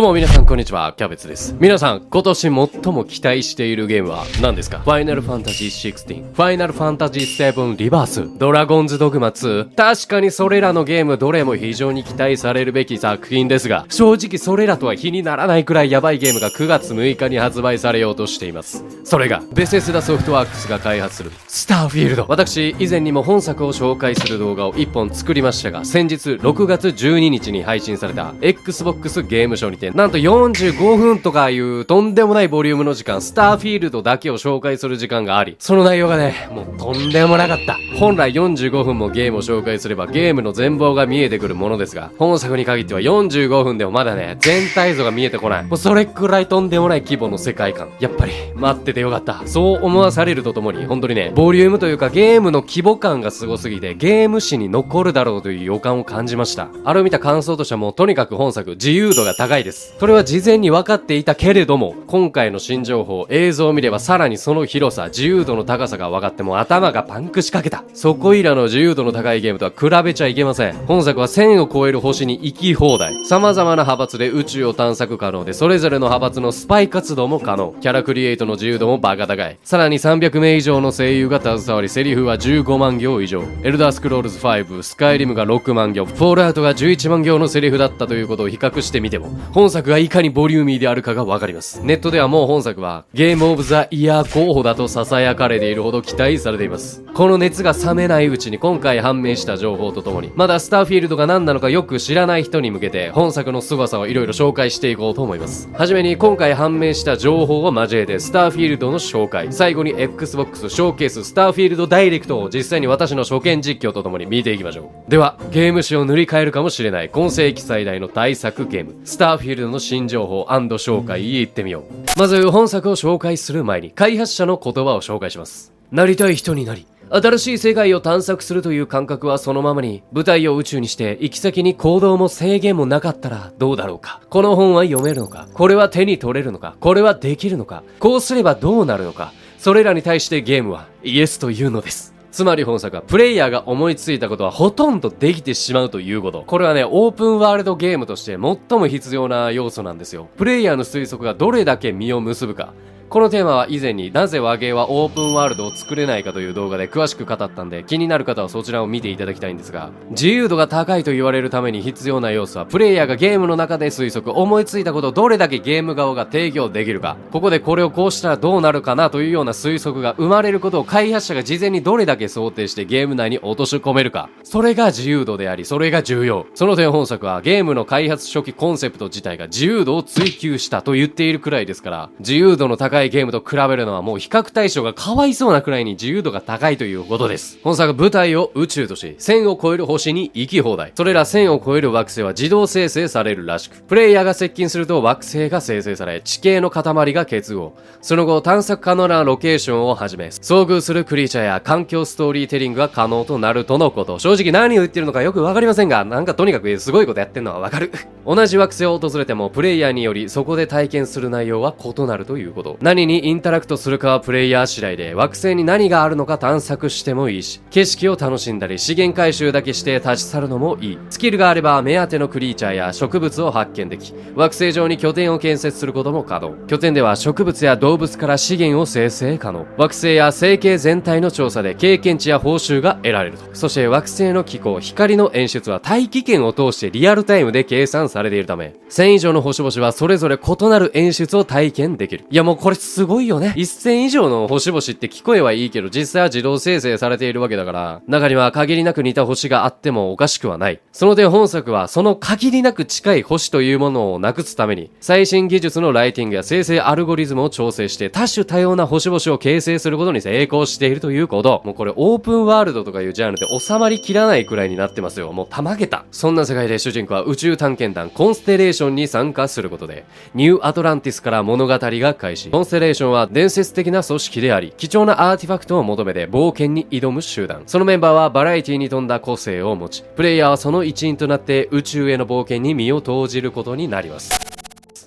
どうも皆さんこんにちは、キャベツです。皆さん、今年最も期待しているゲームは何ですか？ファイナルファンタジー16、ファイナルファンタジー7リバース、ドラゴンズドグマ2。確かにそれらのゲームどれも非常に期待されるべき作品ですが、正直それらとは比にならないくらいヤバいゲームが9月6日に発売されようとしています。それが、ベセスダソフトワークスが開発する、スターフィールド。私、以前にも本作を紹介する動画を1本作りましたが、先日6月12日に配信された Xbox ゲームショーにて、なんと45分とかいうとんでもないボリュームの時間、スターフィールドだけを紹介する時間があり、その内容がね、もうとんでもなかった。本来45分もゲームを紹介すればゲームの全貌が見えてくるものですが、本作に限っては45分でもまだね、全体像が見えてこない。もうそれくらいとんでもない規模の世界観。やっぱり、待っててよかった。そう思わされるとともに、本当にね、ボリュームというかゲームの規模感がすごすぎて、ゲーム史に残るだろうという予感を感じました。あれを見た感想としてはもうとにかく本作、自由度が高いです。それは事前に分かっていたけれども、今回の新情報、映像を見ればさらにその広さ、自由度の高さが分かっても頭がパンクしかけた。そこいらの自由度の高いゲームとは比べちゃいけません。本作は1000を超える星に行き放題。様々な派閥で宇宙を探索可能で、それぞれの派閥のスパイ活動も可能。キャラクリエイトの自由度もバカ高い。さらに300名以上の声優が携わり、セリフは15万行以上。エルダースクロールズ5、スカイリムが6万行、フォールアウトが11万行のセリフだったということを比較してみても、本作がいかにボリューミーであるかがわかります。ネットではもう本作はゲームオブザイヤー候補だと囁かれているほど期待されています。この熱が冷めないうちに今回判明した情報とともに、まだスターフィールドが何なのかよく知らない人に向けて本作の凄さをいろいろ紹介していこうと思います。はじめに今回判明した情報を交えてスターフィールドの紹介、最後に Xbox ショーケーススターフィールドダイレクトを実際に私の初見実況とともに見ていきましょう。ではゲーム史を塗り替えるかもしれない今世紀最大の大作ゲーム、スターフィールドの新情報&紹介へ行ってみよう。まず本作を紹介する前に開発者の言葉を紹介します。なりたい人になり、新しい世界を探索するという感覚はそのままに、舞台を宇宙にして行き先に行動も制限もなかったらどうだろうか。この本は読めるのか、これは手に取れるのか、これはできるのか、こうすればどうなるのか、それらに対してゲームはイエスというのです。つまり本作はプレイヤーが思いついたことはほとんどできてしまうということ。これはね、オープンワールドゲームとして最も必要な要素なんですよ。プレイヤーの推測がどれだけ実を結ぶか。このテーマは以前になぜ和芸はオープンワールドを作れないかという動画で詳しく語ったんで、気になる方はそちらを見ていただきたいんですが、自由度が高いと言われるために必要な要素はプレイヤーがゲームの中で推測、思いついたことをどれだけゲーム側が提供できるか、ここでこれをこうしたらどうなるかなというような推測が生まれることを開発者が事前にどれだけ想定してゲーム内に落とし込めるか、それが自由度であり、それが重要。その点本作はゲームの開発初期コンセプト自体が自由度を追求したと言っているくらいですから、自由度の高いゲームと比べるのはもう比較対象がかわいそうなくらいに自由度が高いということです。本作は舞台を宇宙とし、1000を超える星に行き放題。それら1000を超える惑星は自動生成されるらしく、プレイヤーが接近すると惑星が生成され、地形の塊が結合。その後探索可能なロケーションをはじめ、遭遇するクリーチャーや環境ストーリーテリングが可能となるとのこと。正直何を言ってるのかよくわかりませんが、なんかとにかくすごいことやってんのはわかる。同じ惑星を訪れてもプレイヤーによりそこで体験する内容は異なるということ。何にインタラクトするかはプレイヤー次第で、惑星に何があるのか探索してもいいし、景色を楽しんだり資源回収だけして立ち去るのもいい。スキルがあれば目当てのクリーチャーや植物を発見でき、惑星上に拠点を建設することも可能。拠点では植物や動物から資源を生成可能。惑星や星系全体の調査で経験値や報酬が得られると。そして惑星の気候、光の演出は大気圏を通してリアルタイムで計算されているため、1000以上の星々はそれぞれ異なる演出を体験できる。いやもうこれすごいよね。1000以上の星々って聞こえはいいけど、実際は自動生成されているわけだから、中には限りなく似た星があってもおかしくはない。その点本作はその限りなく近い星というものをなくすために、最新技術のライティングや生成アルゴリズムを調整して多種多様な星々を形成することに成功しているということ。もうこれオープンワールドとかいうジャンルで収まりきらないくらいになってますよ。もうたまげた。そんな世界で主人公は宇宙探検団コンステレーションに参加することで、ニューアトランティスから物語が開始。コンステレーションは伝説的な組織であり、貴重なアーティファクトを求めて冒険に挑む集団。そのメンバーはバラエティに富んだ個性を持ち、プレイヤーはその一員となって宇宙への冒険に身を投じることになります。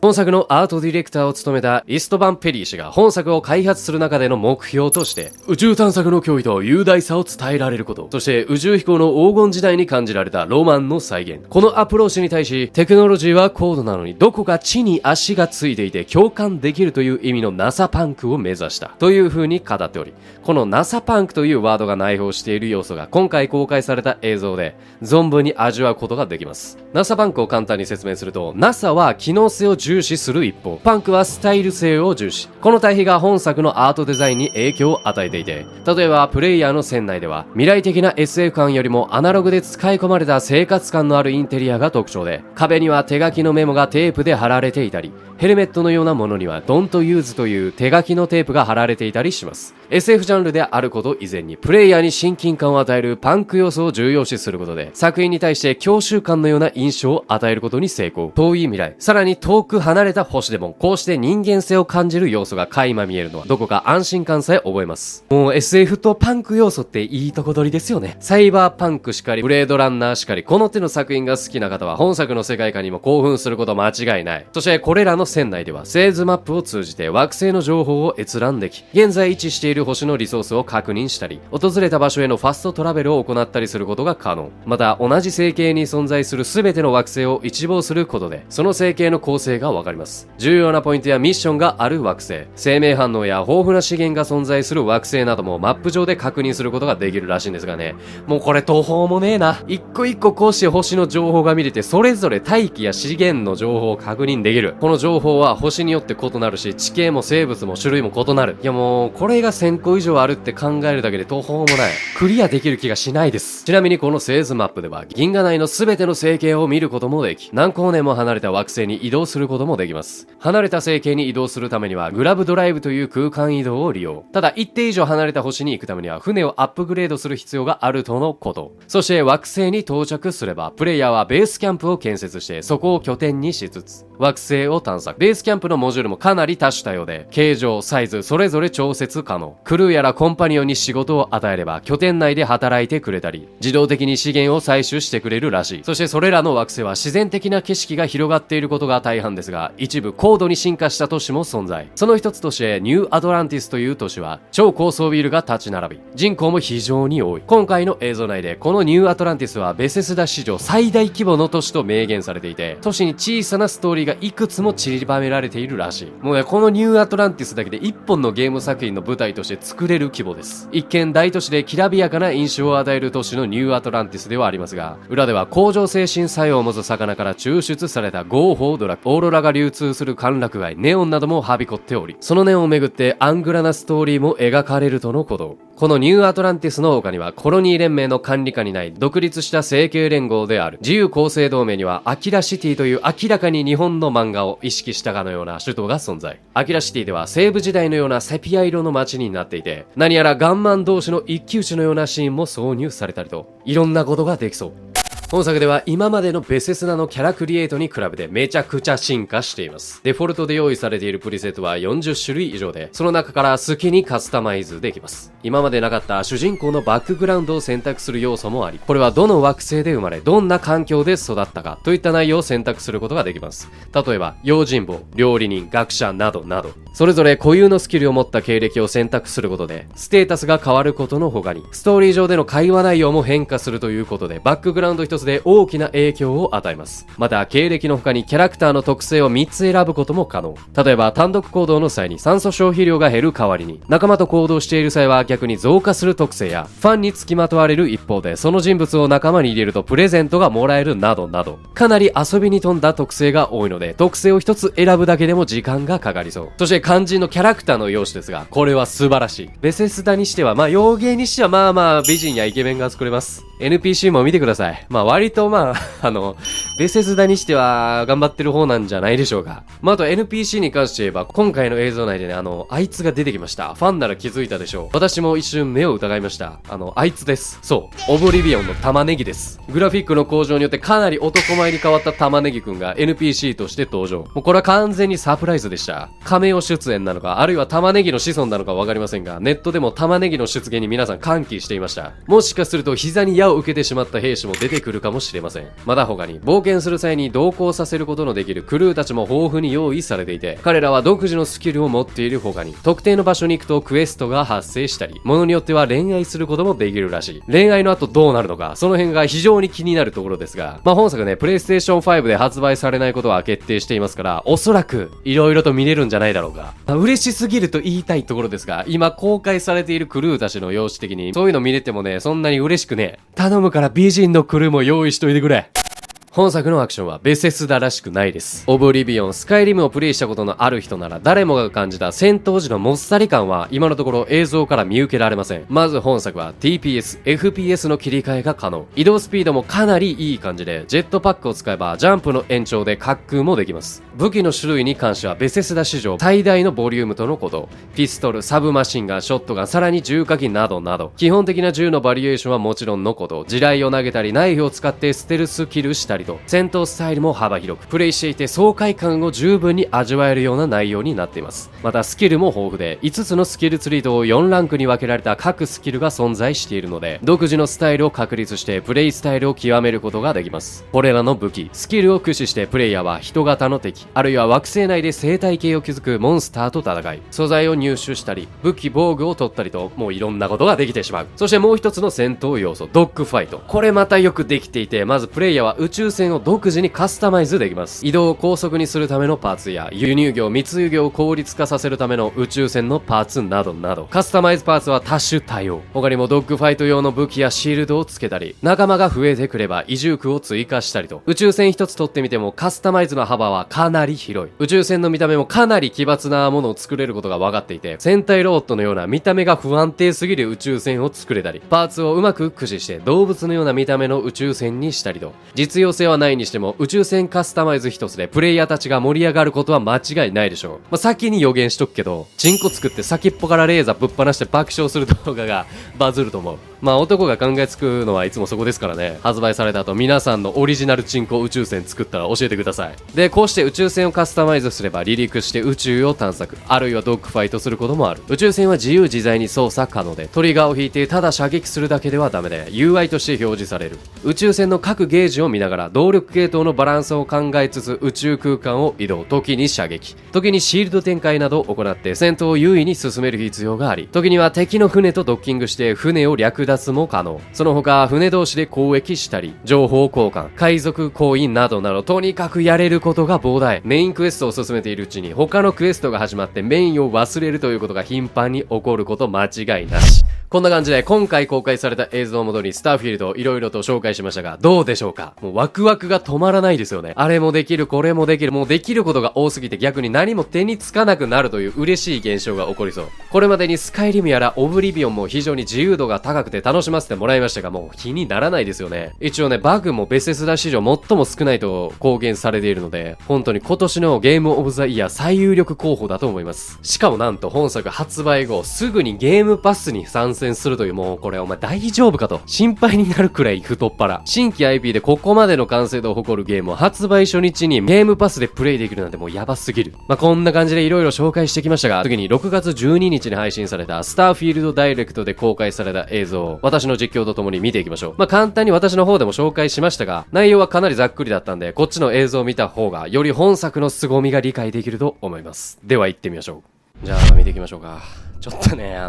本作のアートディレクターを務めたイストバン・ペリー氏が本作を開発する中での目標として、宇宙探索の脅威と雄大さを伝えられること、そして宇宙飛行の黄金時代に感じられたロマンの再現。このアプローチに対し、テクノロジーは高度なのにどこか地に足がついていて共感できるという意味の NASA パンクを目指したという風に語っており、この NASA パンクというワードが内包している要素が今回公開された映像で存分に味わうことができます。 NASA パンクを簡単に説明すると、 NASA は機能性を重視する一方、パンクはスタイル性を重視。この対比が本作のアートデザインに影響を与えていて、例えばプレイヤーの船内では未来的な SF 感よりもアナログで使い込まれた生活感のあるインテリアが特徴で、壁には手書きのメモがテープで貼られていたり、ヘルメットのようなものには Don't Use という手書きのテープが貼られていたりします。 SF ジャンルであること以前に、プレイヤーに親近感を与えるパンク要素を重要視することで、作品に対して郷愁感のような印象を与えることに成功。遠い未来、さらに遠く離れた星でもこうして人間性を感じる要素が垣間見えるのは、どこか安心感さえ覚えます。もう SF とパンク要素っていいとこ取りですよね。サイバーパンクしかり、ブレードランナーしかり、この手の作品が好きな方は本作の世界観にも興奮すること間違いない。そしてこれらの船内では製図マップを通じて惑星の情報を閲覧でき、現在位置している星のリソースを確認したり、訪れた場所へのファストトラベルを行ったりすることが可能。また同じ星系に存在する全ての惑星を一望することで、その星系の構成がわかります。重要なポイントやミッションがある惑星、生命反応や豊富な資源が存在する惑星などもマップ上で確認することができるらしいんですがね、もうこれ途方もねえな。一個一個こうして星の情報が見れて、それぞれ大気や資源の情報を確認できる。この情報は星によって異なるし、地形も生物も種類も異なる。いやもうこれが1000個以上あるって考えるだけで途方もない。クリアできる気がしないです。ちなみにこの製図マップでは銀河内の全ての星系を見ることもでき、何光年も離れた惑星に移動することもできます。離れた星系に移動するためにはグラブドライブという空間移動を利用。ただ一定以上離れた星に行くためには船をアップグレードする必要があるとのこと。そして惑星に到着すれば、プレイヤーはベースキャンプを建設して、そこを拠点にしつつ惑星を探索。ベースキャンプのモジュールもかなり多種多様で、形状、サイズそれぞれ調節可能。クルーやらコンパニオンに仕事を与えれば拠点内で働いてくれたり、自動的に資源を採取してくれるらしい。そしてそれらの惑星は自然的な景色が広がっていることが大半ですが、一部高度に進化した都市も存在。その一つとしてニューアトランティスという都市は超高層ビルが立ち並び、人口も非常に多い。今回の映像内でこのニューアトランティスはベセスダ史上最大規模の都市と明言されていて、都市に小さなストーリーがいくつも散りばめられているらしい。もうね、このニューアトランティスだけで一本のゲーム作品の舞台として作れる規模です。一見大都市できらびやかな印象を与える都市のニューアトランティスではありますが、裏では恒常精神作用を持つ魚から抽出された合法ドラッグ、オーロラが流通する歓楽街、ネオンなどもはびこっており、そのネオンをめぐってアングラなストーリーも描かれるとのこと。このニューアトランティスの他にはコロニー連盟の管理下にない独立した成形連合である自由公正同盟にはアキラシティという明らかに日本の漫画を意識したかのような首都が存在。アキラシティでは西部時代のようなセピア色の街になっていて、何やらガンマン同士の一騎打ちのようなシーンも挿入されたりと、いろんなことができそう。本作では今までのベセスナのキャラクリエイトに比べてめちゃくちゃ進化しています。デフォルトで用意されているプリセットは40種類以上で、その中から好きにカスタマイズできます。今までなかった主人公のバックグラウンドを選択する要素もあり、これはどの惑星で生まれ、どんな環境で育ったかといった内容を選択することができます。例えば、用心棒、料理人、学者などなど、それぞれ固有のスキルを持った経歴を選択することで、ステータスが変わることの他に、ストーリー上での会話内容も変化するということで、バックグラウンド一つで大きな影響を与えます。また、経歴の他にキャラクターの特性を3つ選ぶことも可能。例えば、単独行動の際に酸素消費量が減る代わりに、仲間と行動している際は逆に増加する特性や、ファンに付きまとわれる一方で、その人物を仲間に入れるとプレゼントがもらえるなどなど、かなり遊びに富んだ特性が多いので、特性を1つ選ぶだけでも時間がかかりそう。そして肝心のキャラクターの容姿ですが、これは素晴らしい。ベセスダにしては、洋芸にしてはまあ美人やイケメンが作れます。NPC も見てください。割とベセスダにしては頑張ってる方なんじゃないでしょうか。あと NPC に関して言えば、今回の映像内でね、あいつが出てきました。ファンなら気づいたでしょう。私も一瞬目を疑いました。あいつです。そう。オブリビオンの玉ねぎです。グラフィックの向上によってかなり男前に変わった玉ねぎくんが NPC として登場。もうこれは完全にサプライズでした。仮面をし出演なのか、あるいは玉ねぎの子孫なのか分かりませんが、ネットでも玉ねぎの出現に皆さん歓喜していました。もしかすると膝に矢を受けてしまった兵士も出てくるかもしれません。また他に冒険する際に同行させることのできるクルーたちも豊富に用意されていて、彼らは独自のスキルを持っている他に、特定の場所に行くとクエストが発生したり、ものによっては恋愛することもできるらしい。恋愛の後どうなるのか、その辺が非常に気になるところですが、本作ね、プレイステーション5で発売されないことは決定していますから、おそらく色々と見れるんじゃないだろうか。嬉しすぎると言いたいところですが、今公開されているクルーたちの容姿的に、そういうの見れてもね、そんなに嬉しくねえ。頼むから美人のクルーも用意しといてくれ。本作のアクションはベセスダらしくないです。オブリビオン、スカイリムをプレイしたことのある人なら誰もが感じた戦闘時のもっさり感は今のところ映像から見受けられません。まず本作は TPS、FPS の切り替えが可能。移動スピードもかなりいい感じで、ジェットパックを使えばジャンプの延長で滑空もできます。武器の種類に関してはベセスダ史上最大のボリュームとのこと。ピストル、サブマシンガン、ショットガン、さらに重火器などなど、基本的な銃のバリエーションはもちろんのこと、地雷を投げたりナイフを使ってステルスキルしたりと、戦闘スタイルも幅広く、プレイしていて爽快感を十分に味わえるような内容になっています。またスキルも豊富で、5つのスキルツリーと4ランクに分けられた各スキルが存在しているので、独自のスタイルを確立してプレイスタイルを極めることができます。これらの武器、スキルを駆使してプレイヤーは人型の敵、あるいは惑星内で生態系を築くモンスターと戦い、素材を入手したり、武器防具を取ったりと、もういろんなことができてしまう。そしてもう一つの戦闘要素、ドッグファイト。これまたよくできていて、まずプレイヤーは宇宙船を独自にカスタマイズできます。移動を高速にするためのパーツや、輸入業、密輸業を効率化させるための宇宙船のパーツなどなど、カスタマイズパーツは多種多様。他にもドッグファイト用の武器やシールドをつけたり、仲間が増えてくれば移住区を追加したりと、宇宙船一つ取ってみてもカスタマイズの幅はかなり広い。宇宙船の見た目もかなり奇抜なものを作れることが分かっていて、戦隊ロボットのような見た目が不安定すぎる宇宙船を作れたり、パーツをうまく駆使して動物のような見た目の宇宙船にしたりと、実用性はないにしても宇宙船カスタマイズ一つでプレイヤーたちが盛り上がることは間違いないでしょう。先に予言しとくけど、チンコ作って先っぽからレーザーぶっ放して爆笑する動画がバズると思う。男が考えつくのはいつもそこですからね。発売された後皆さんのオリジナルチンコ宇宙船作ったら教えてください。で、こうして宇宙船をカスタマイズすれば離陸して宇宙を探索、あるいはドッグファイトすることもある。宇宙船は自由自在に操作可能で、トリガーを引いてただ射撃するだけではダメで UI として表示される。宇宙船の各ゲージを見ながら動力系統のバランスを考えつつ宇宙空間を移動、時に射撃、時にシールド展開などを行って戦闘を優位に進める必要があり、時には敵の船とドッキングして船を略奪も可能。その他船同士で交易したり、情報交換、海賊行為などなど、とにかくやれることが膨大。メインクエストを進めているうちに他のクエストが始まってメインを忘れるということが頻繁に起こること間違いなし。こんな感じで今回公開された映像をもとにスターフィールドをいろいろと紹介しましたが、どうでしょうか。もうワクワクが止まらないですよね。あれもできる、これもできる、もうできることが多すぎて逆に何も手につかなくなるという嬉しい現象が起こりそう。これまでにスカイリムやらオブリビオンも非常に自由度が高くて楽しませてもらいましたが、もう気にならないですよね。一応ね、バグもベセスダ史上最も少ないと公言されているので、本当に今年のゲームオブザイヤー最有力候補だと思います。しかもなんと本作発売後すぐにゲームパスに参戦するという、もうこれお前大丈夫かと心配になるくらい太っ腹。新規 IP でここまでの完成度を誇るゲームを発売初日にゲームパスでプレイできるなんてもうやばすぎる。こんな感じでいろいろ紹介してきましたが、次に6月12日に配信されたスターフィールドダイレクトで公開された映像を私の実況とともに見ていきましょう。簡単に私の方でも紹介しましたが、内容はかなりざっくりだったんで、こっちの映像を見た方がより本作の凄みが理解できると思います。では行ってみましょう。じゃあ見ていきましょうか。ちょっとね、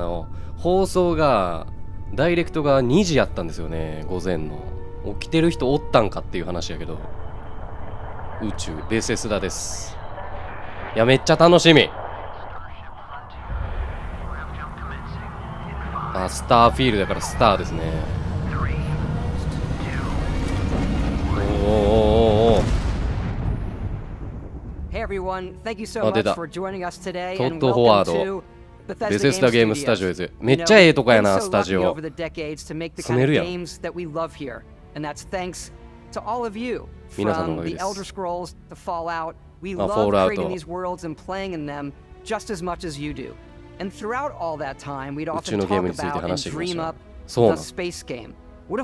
放送がダイレクトが2時やったんですよね、午前の。起きてる人おったんかっていう話やけど、宇宙ベセスダです。いや、めっちゃ楽しみ。スターフィールドだからスターですね。おー。出た。トッド・ホワード。ベセスダゲームスタジオです。めっちゃええとこやな、スタジオ。住めるやん。皆さんのおかげです。フォールアウト。宇宙のゲームについて話してきました。そうなん。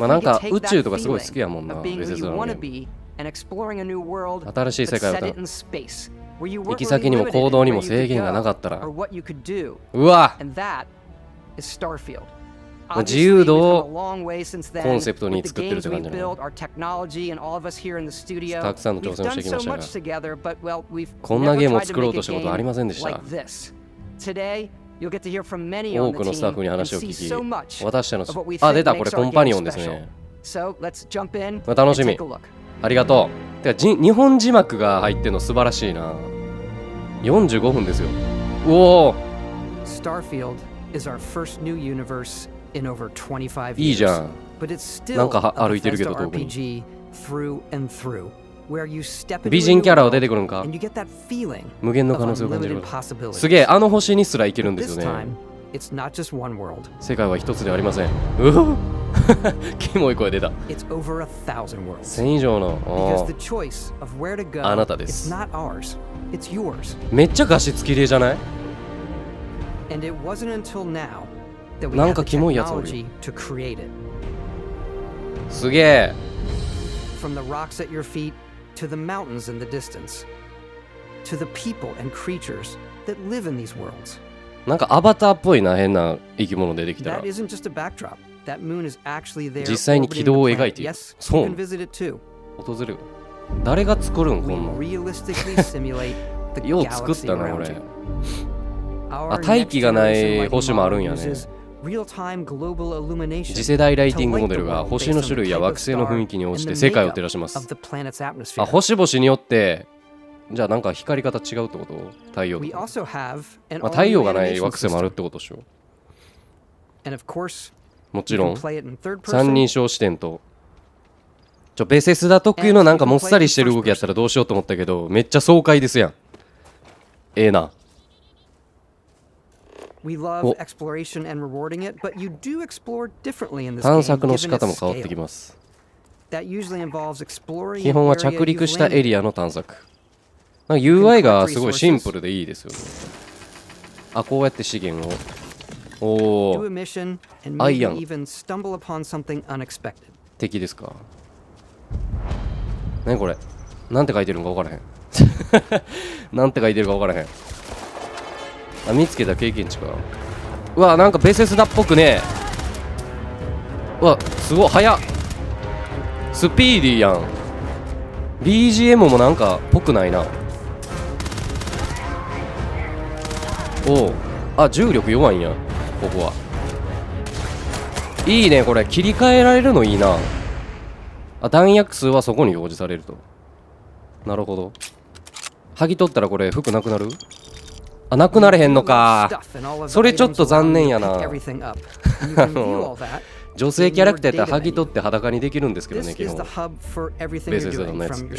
なんか宇宙とかすごい好きやもんな、ベセスダのゲーム。新しい世界を行き先にも行動にも制限がなかったら、うわ、自由度をコンセプトに作ってるって感じだね。たくさんの挑戦をしてきましたが、こんなゲームを作ろうとしたことはありませんでした。多くのスタッフに話を聞き、私たちの、あ、出た、これコンパニオンですね。楽しみ。ありがとう。てか日本字幕が入ってるの素晴らしいな。45分ですよ。うおー。Starfield is our first new universe in over 25 years. いいじゃん。なんか歩いてるけど遠くに。美人キャラは出てくるんか。無限の可能性を感じる。すげえ、あの星にすら行けるんですよね。世界は一つではありません。うわキモい声出た。1000以上のあなたです。めっちゃ画質綺麗じゃない？なんかキモいやつおるよ。すげえ。なんかアバターっぽいな、変な生き物出てきたら。実際に軌道を描いている。そう。訪れる。誰が作るんこんなん。よう作ったな、俺。あ、大気がない星もあるんやね。次世代ライティングモデルが星の種類や惑星の雰囲気に応じて世界を照らします。あ、星々によってじゃあなんか光り方違うってこと？太陽とか。まあ、太陽がない惑星もあるってことでしょ。もちろん三人称視点とベセスダ特有のなんかもっさりしてる動きやったらどうしようと思ったけど、めっちゃ爽快ですやん。ええな。探索の仕方も変わってきます。基本は着陸したエリアの探索。なんか UI がすごいシンプルでいいですよね。あ、こうやって資源を。おお。アイアン。敵ですか。何これ。なんて書いてるのか分からへん。なんて書いてるか分からへん。あ、見つけた経験値か。うわ、なんかベセスダっぽくね。うわ、すごい速っ。スピーディーやん。 BGM もなんかぽくないな。おう、あ、重力弱いんやここは。いいね、これ切り替えられるのいいな。あ、弾薬数はそこに表示されると。なるほど。剥ぎ取ったらこれ服なくなる？あ、なくなれへんのか。それちょっと残念やな。女性キャラクターやったら剥ぎ取って裸にできるんですけどね、基本。ベースのやつって。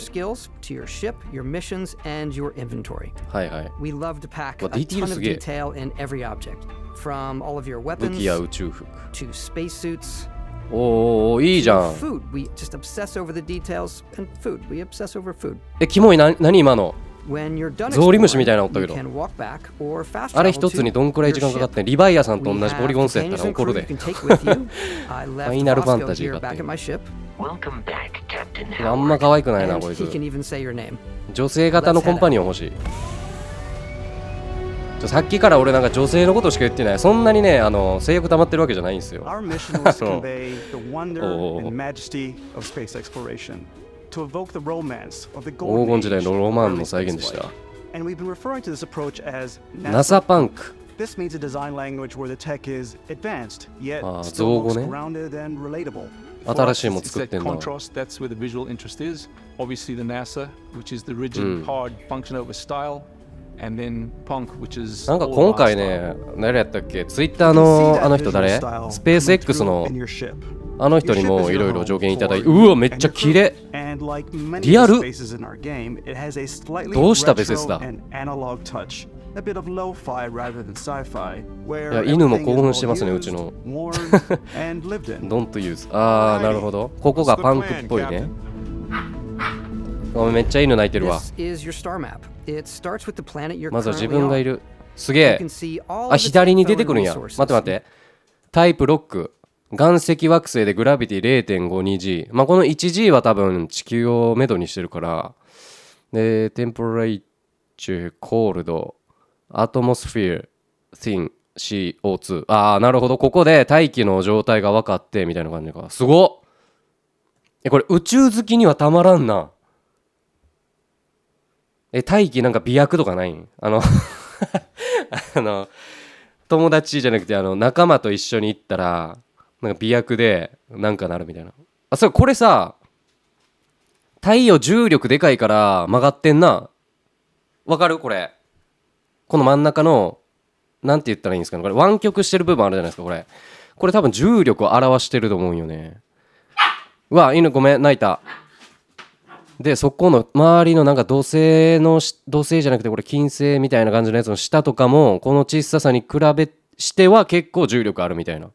はいはい。わ、ディティールすげえ。武器や宇宙服。おお、いいじゃん。え、キモいな、何今の。ゾウリムシみたいなのおったけど。あれ一つにどんくらい時間かかってん。リヴァイアさんと同じポリゴン数やったら怒るで。ファイナルファンタジーがあって。あんま可愛くないなこいつ。女性型のコンパニオン欲しい。さっきから俺なんか女性のことしか言ってない。そんなにね、性欲溜まってるわけじゃないんですよ。黄金時代のロマンの再現でした。NASA パンク。ああ、造語ね。新しいもん作ってんな。なんか今回ね、誰やったっけ、ツイッターのあの人誰？スペース X のあの人にもいろいろ助言いただいて、うわ、めっちゃ綺麗。リアル？どうしたベセスだ。いや、犬も興奮してますね、うちの。Don't use。あー、なるほど。ここがパンクっぽいね。めっちゃ犬泣いてるわ。まずは自分がいる。すげえ。あ、左に出てくるんや。待って待って。タイプ6。岩石惑星でグラビティ 0.52G。まあ、この 1G は多分地球をめどにしてるから。で、テンポライチュー、コールド、アトモスフィア、ティン、CO2。ああ、なるほど。ここで大気の状態が分かって、みたいな感じか。すごっ。これ宇宙好きにはたまらんな。大気なんか媚薬とかないん？友達じゃなくて、仲間と一緒に行ったら、なんか媚薬で、なんかなるみたいな。あ、それ、これさ、太陽重力でかいから曲がってんな。わかるこれ。この真ん中の、なんて言ったらいいんですかね。これ湾曲してる部分あるじゃないですか、これ。これ多分重力を表してると思うんよね。うわ、犬ごめん、泣いた。で、そこの周りのなんか土星じゃなくてこれ金星みたいな感じのやつの下とかも、この小ささに比べしては結構重力あるみたいな。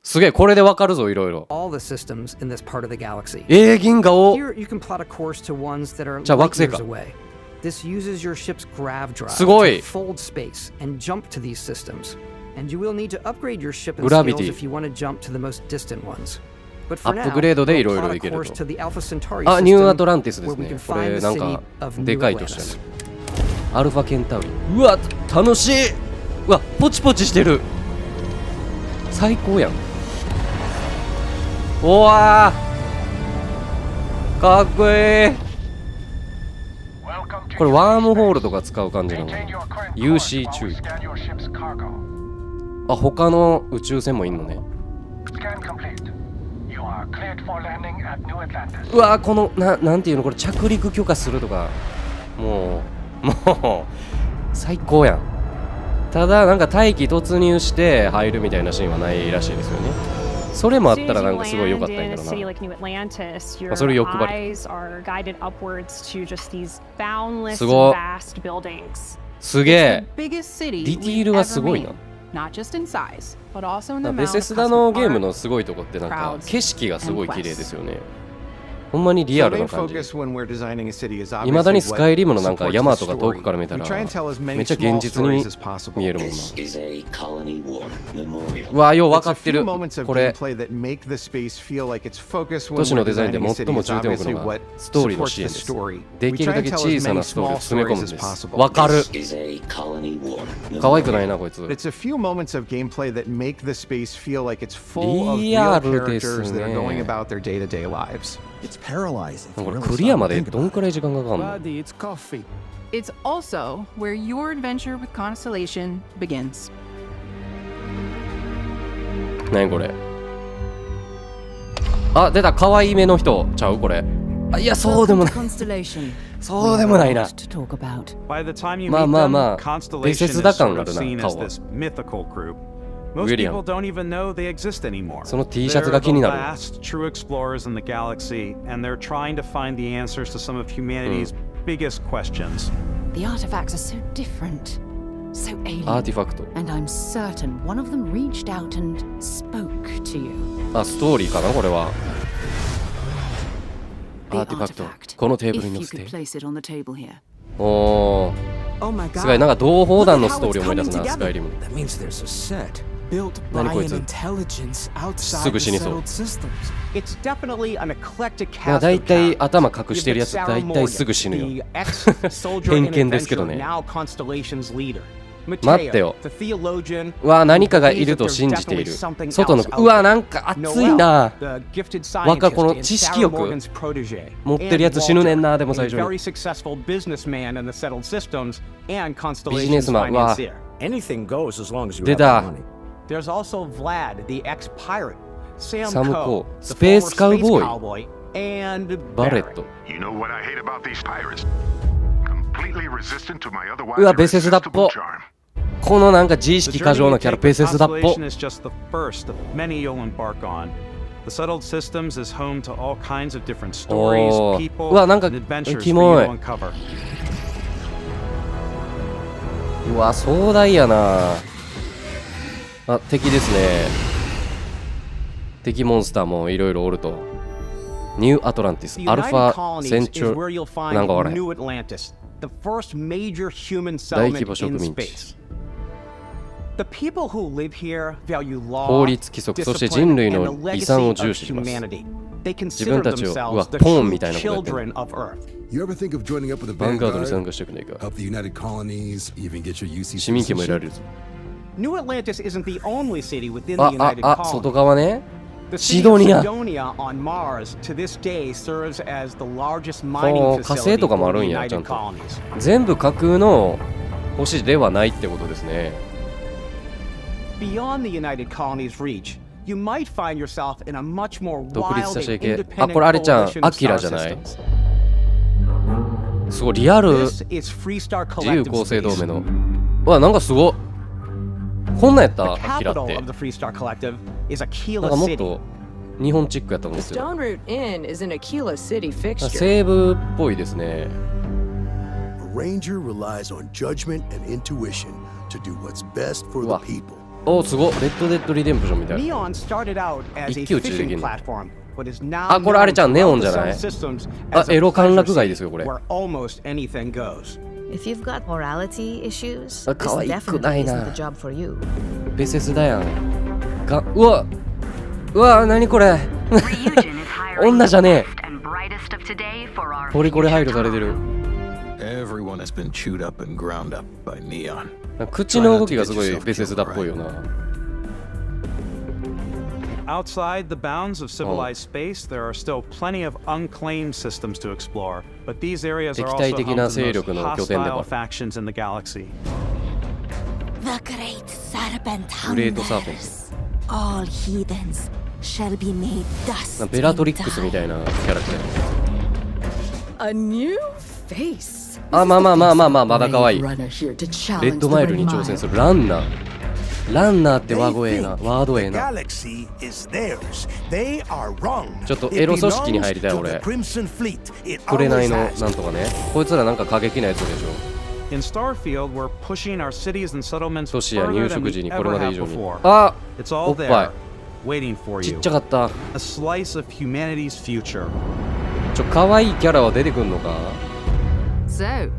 すげえ、これでわかるぞ、いろいろ。銀河を。じゃあ惑星か。This uses your ship's grav drive すごい to fold space and jump to these systems. And you will need to upgrade your ship and skills if you want to jump to the most distant ones. But for now, アップグレードでいろいろいけると。あ、ニューアトランティスですね。これなんかでかいとしてね。アルファケンタウリ。うわ、楽しい。うわ、ポチポチしてる。最高やん。おわー、かっこいい。これワームホールとか使う感じなの。UC 注意。あ、他の宇宙船もいんのね。うわー、このなんていうの、これ着陸許可するとか、もう最高やん。ただなんか大気突入して入るみたいなシーンはないらしいですよね。それもあったらなんかすごい良かったんやけどな。それ欲張り。すごい。すげえ。ディティールがすごいな。ベセスダのゲームのすごいとこってなんか景色がすごい綺麗ですよね。ほんまにリアルな感じ。いまだにスカイリムのなんか山とか遠くから見たらめっちゃ現実に見えるもんな。うわ、よう分かってる。これ都市のデザインで最も重点を置くのがストーリーの支援です。できるだけ小さなストーリーを詰め込むんです。分かる。可愛くないなこいつ。リアルですね。これクリアまでどんくらい時間がかかるの？ It's also where your adventure with Constellation begins. 何これ？あ、出た、可愛い目の人ちゃうこれ。あ、いや、そうでもない。そうでもないな。まあまあまあ、ベセスダ感があるな、顔は。ウィリアム。その T シャツが気になる。The artifacts are so different, so alien. アーティファクト。And I'm certain one of them reached out and spoke to you. あ、ストーリーかなこれは。アーティファクト。このテーブルに乗せて。おー。すごい、なんか同砲弾のストーリーを思い出すな、スカイリム。何こいつ。すぐ死にそう。だいたい頭隠してるやつだいたいすぐ死ぬよ。偏見ですけどね。待ってよ。うわ、何かがいると信じている。外の、うわ、なんか熱いな。わかる、この知識欲持ってるやつ死ぬねんな。でも最初にビジネスマンは出た。サムコー、スペースカウボーイ、バレット。うわ、ベセスダっぽ。このなんか自意識過剰なキャラ、ベセスダっぽ。うわ、なんかキモい。うわ、壮大やな。あ、敵ですね。敵モンスターもいろいろおると。ニューアトランティス、アルファセンチュなんかわからへん。大規模植民地。法律規則、そして人類の遺産を重視します。自分たちを、うわ、ポーンみたいなことやってる。You ever think of joining up with a ヴァンガードに参 vanguard? 加したくないか。 Help the United Colonies, even get your UC 市民権も得られ citizenship? るぞ。 New Atlantis isn't the only city within the あ、 United あ、あ、外 Colonies. 側ね。 The シ city ド of ニア。 Sidonia on Mars to this day serves as the largest ほ mining う、火星 facility とかもあ for る the んや、ちゃん United と。 Colonies. 全部架空の星ではないってことですね。 Beyond the United Colonies' reach, you might find yourself in a much more 独立 wild した and していけ。あ、 independent これあれちゃん、 coalition ア of キラ star じゃない？ systems. すごい、リアル This is Freestar 自由 Collective 構成同 Space. 盟の。うわ、なんかすごい。こんなんやった The アキラっ capital て。 of the Freestar Collective is なん Aquila かもっ City. と日本チックやったと思うんですよ。 Stone Root Inn is an Aquila City fixture. 西部っぽいですね。 A ranger relies on judgment and intuition to do what's best for the Wow. people. お、すごい。レッドデッドリデンプションみたいな。 Neon started out as a 一騎打ちできる fishing の。 platform, but is now あ、これあれちゃん、 known ネオン throughout じゃ the ない？ solar systems あ、 as a エロ歓楽 pleasure 街ですよ、これ。 where almost anything goes. If you've got morality issues, あ、 this 可愛くない definitely な。 isn't the job for you. ベセスだやん。が、うわ、うわ、なにこれ。女じゃねえ。ポリコレ配慮されてる。 Everyone has been chewed up and ground up by Neon. 口の動きがすごいベセスダっぽいよな。 Outside the bounds of civilized space, there are still plenty of unclaimed systems to explore, but these areas are also 敵対的な home to 勢 the 力 most の拠点でもあ hostile る。 factions in the galaxy. The great serpent グレートサーペン hungers. All heathens shall be made dust. ベラトリックスみたいなキャラクター。 A new face. あ、まあまあまあまあまあ、まだ可愛い。レ Runner here to ッ challenge ド the マイルに red 挑戦す mile. るランナー。ランナーってワードええな。ワードええ The な。 galaxy is theirs. They are wrong. ちょっとエロ組織に入りたい It 俺。 belongs to the Crimson Fleet. It 紅 always の has. なんとかね。こいつらなんか過激なやつでしょ。 In Starfield, we're pushing our cities and settlements 都市や further 入 than 植 we 時にこれ ever まで以 have 上に。 before. あ、 It's お all っぱい there, waiting for ち you. っちゃかった。 A slice of humanity's future. 可愛いキャラは出てくんのか？ So,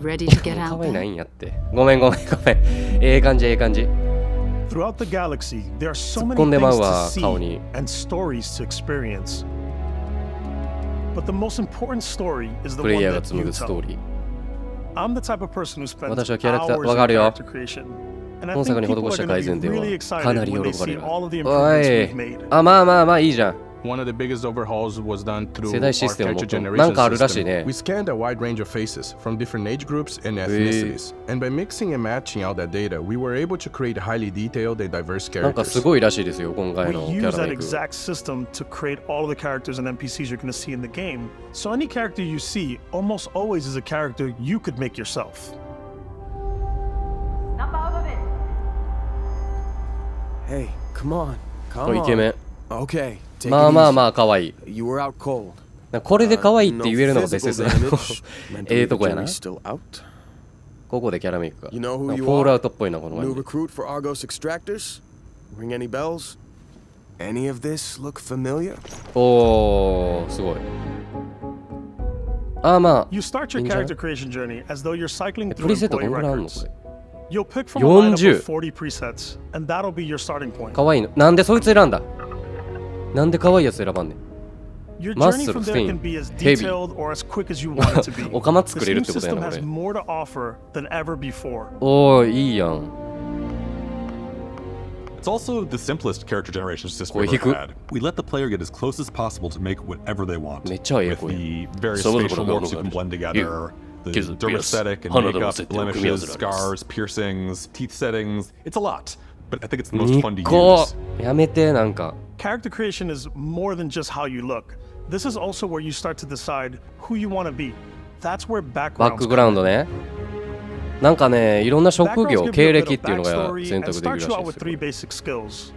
ready to get 可 out 愛いな there? いんやって。ごめんごめんごめん。ええ感じええ感じ。 Throughout the galaxy, there are so many 突っ込んでまう things わ to 顔に。 see and stories to experience. But the most important story is the プレイ one ヤーが that 紡 you ぐストー tell. リー。 I'm the type of person who spends 私はキャラクター hours わかる in よ。 character creation. And I 本 think 作に people 施 are した going 改 to 善 be 点 really はかな excited り when 喜 they ばれ see る。 all of the お improvements い we've made. あ、まあまあまあいいじゃん。 One of the biggest overhauls was done through 世代システムをもっ architecture と generation なんかあるらしい system. ね。 We scanned a wide range of faces from different age groups and ethnicities. And by mixing and matching out that data, we were able to create highly detailed and diverse なんかす characters. ごいらしいですよ、今回 We のキ use ャラ that メイク。 exact system to create all of the characters and NPCs you're going to see in the game. So any character you see almost always is a character you could make yourself. Hey, come on. お Come イケメ on. Okay, take ン。まあ it まあ easy. まあ可愛い。 You were out cold. これで可愛いって言えるのが No ベセス physical だ。 damage. ええ Mentally, と the こやな。 jury's still out. ここでキャラメイクか。 You know who フ you ォールアウ are? トっぽいな、この New 前。 recruit for Argos Extractors? Ring any bells? Any of this look familiar? おー、すごい。あ、まあ。 You start your いいんじゃない？ character creation journey as though you're cycling プ through リセットど employee んぐらいあんのこ records. れ。 You'll pick from a lineup 40 of 40 presets, and that'll be your starting point. 可愛いの。なんでそいつ選んだ？なんで可愛いやつ選ばんねん。 Your マッ journey スル、 from ス there テイ can ン、 be as ヘビ detailed or as quick as you want it to be. おかま This 作れる new ってことや system な、こ has れ。 more to offer than ever before. おー、いいやん。 It's also the simplest character generation system 声 we've 低く。 ever had. We let the player get as close as possible to make whatever they want. めっちゃええ With 声。 the various 様々な facial 顔 morphs you が can あ blend る。 together, the 傷、ピアス、 dermoesthetic and 鼻との makeup, 設定を組み合わせ blemishes, られます。 scars, piercings, teeth settings. It's a lot, but I think it's the most ニ fun to コ use. やめて、なんか。 Character creation is more than just how you look. This is also where you start to decide who you want to be. That's where バッ backgrounds クグラウンドね。なんかね、いろんな職 Backgrounds 業、 give 経 you a 歴 bit っていうの of が backstory 選 and 択できる start らし you い out で with す three よ。 basic skills.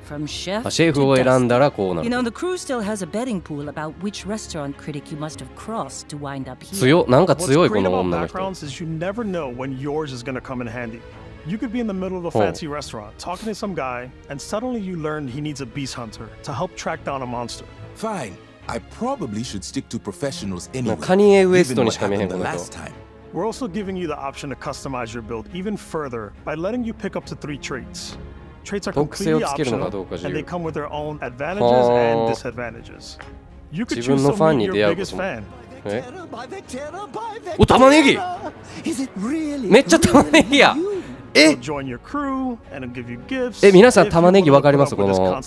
From chef シェフ to を選ん guest. だらこうな You る。 know, the crew still has a betting pool about which restaurant critic you must have crossed to wind up here. 強、なんか What's 強い great この about 女の人。 backgrounds is you never know when yours is going to come in handy. You could be in the middle of a Oh. fancy restaurant talking to some guy, and suddenly you learn he needs a beast hunter to help track down a monster. Fine. I probably should stick to professionals anyway. カニエ・ウエス given トに what しか見えへん happened こ the の人 last。time. We're also giving you the option to customize your build even further by letting you pick up to 3 traits. Traits are 特性を completely つけるのかど optional, うか自 and 由 they。come with their own advantages はあ。 and disadvantages. You could 自分 choose のファン someone に you're 出会うこ biggest とも。 fan. えお、玉ねぎめっちゃ玉ねぎや。え皆さん玉ねぎわかります？この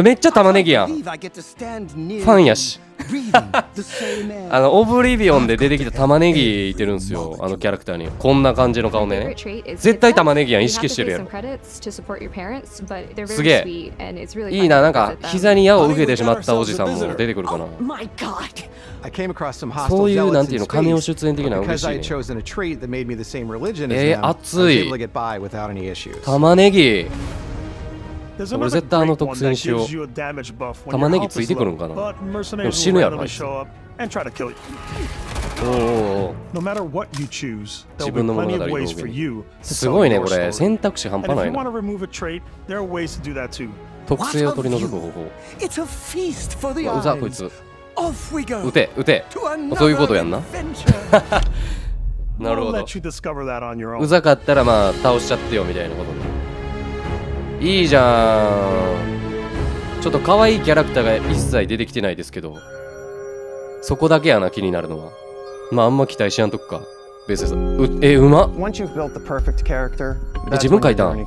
めっちゃ玉ねぎやん。ファンやしオブリビオンで出てきた玉ねぎいてるんですよ、キャラクターに。こんな感じの顔でね。絶対玉ねぎやん、意識してるやろ。すげえいいな。なんか膝に矢を受けてしまったおじさんも出てくるかな。そういうなんていうの、カメオ出演的なの嬉しいね。熱い玉ねぎ。俺絶対特性にしよう。玉ねぎついてくるんかな。でも死ぬやろあいつ。おお自分の物語表現。すごいねこれ、選択肢半端ないな。特性を取り除く方法。うざこいつ。撃て撃て。そういうことやんな。なるほど。うざかったらまあ倒しちゃってよみたいなことね。いいじゃん。ちょっと可愛いキャラクターが一切出てきてないですけど、そこだけやな気になるのは。まああんま期待しやんとくか。別にうまっ。自分書いたん。う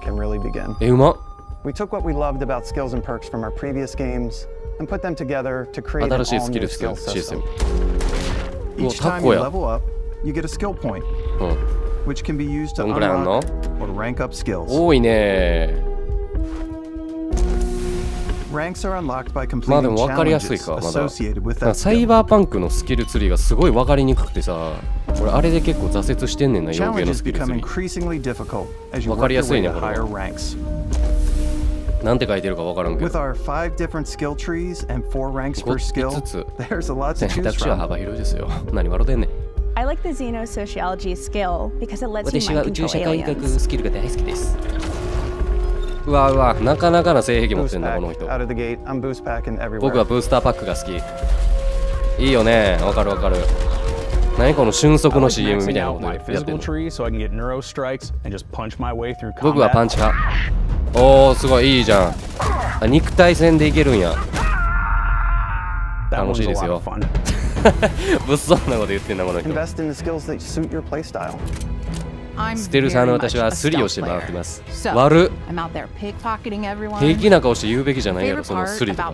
まっ。新しいスキルシステム。うわ、タッコや。どんくらいあんの？多いね。まあでも分かりやすいか、まだ。サイバーパンクのスキルツリーがすごい分かりにくくてさ、俺あれで結構挫折してんねんな、洋系のスキルツリー。分かりやすいね、これ。なんて書いてるか分からんけど。5つ。選択肢は幅広いですよ。何笑ってんねん。私は宇宙社会学スキルが大好きです。うわうわ、なかなかな性癖持ってんだこの人。僕はブースターパックが好き。いいよね、わかるわかる。何この瞬足の CM みたいなことやってんの。僕はパンチ派。おーすごいいいじゃん。あ、肉体戦でいけるんや。楽しいですよ。物騒なこと言ってんだこの人。ステルサーの私はスリをして回ってます。悪っ。平気な顔して言うべきじゃないやろ、そのスリとか。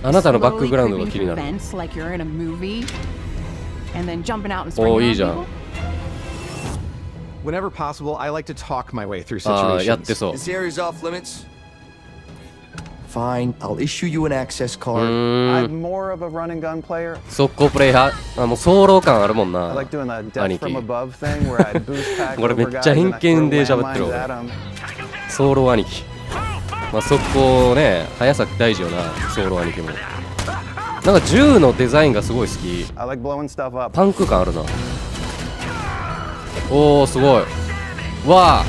あなたのバックグラウンドが気になる。おお、いいじゃん。ああ、やってそう。Fine, I'll issue you an access card. I'm more of a run and gun player. 速攻プレイ派。あ、もう早漏感あるもんな。兄貴。これめっちゃ偏見で喋ってる俺。早漏兄貴。まあ速攻ね、速さ大事よな、早漏兄貴も。なんか銃のデザインがすごい好き。パンク感あるな。おーすごい。わあ。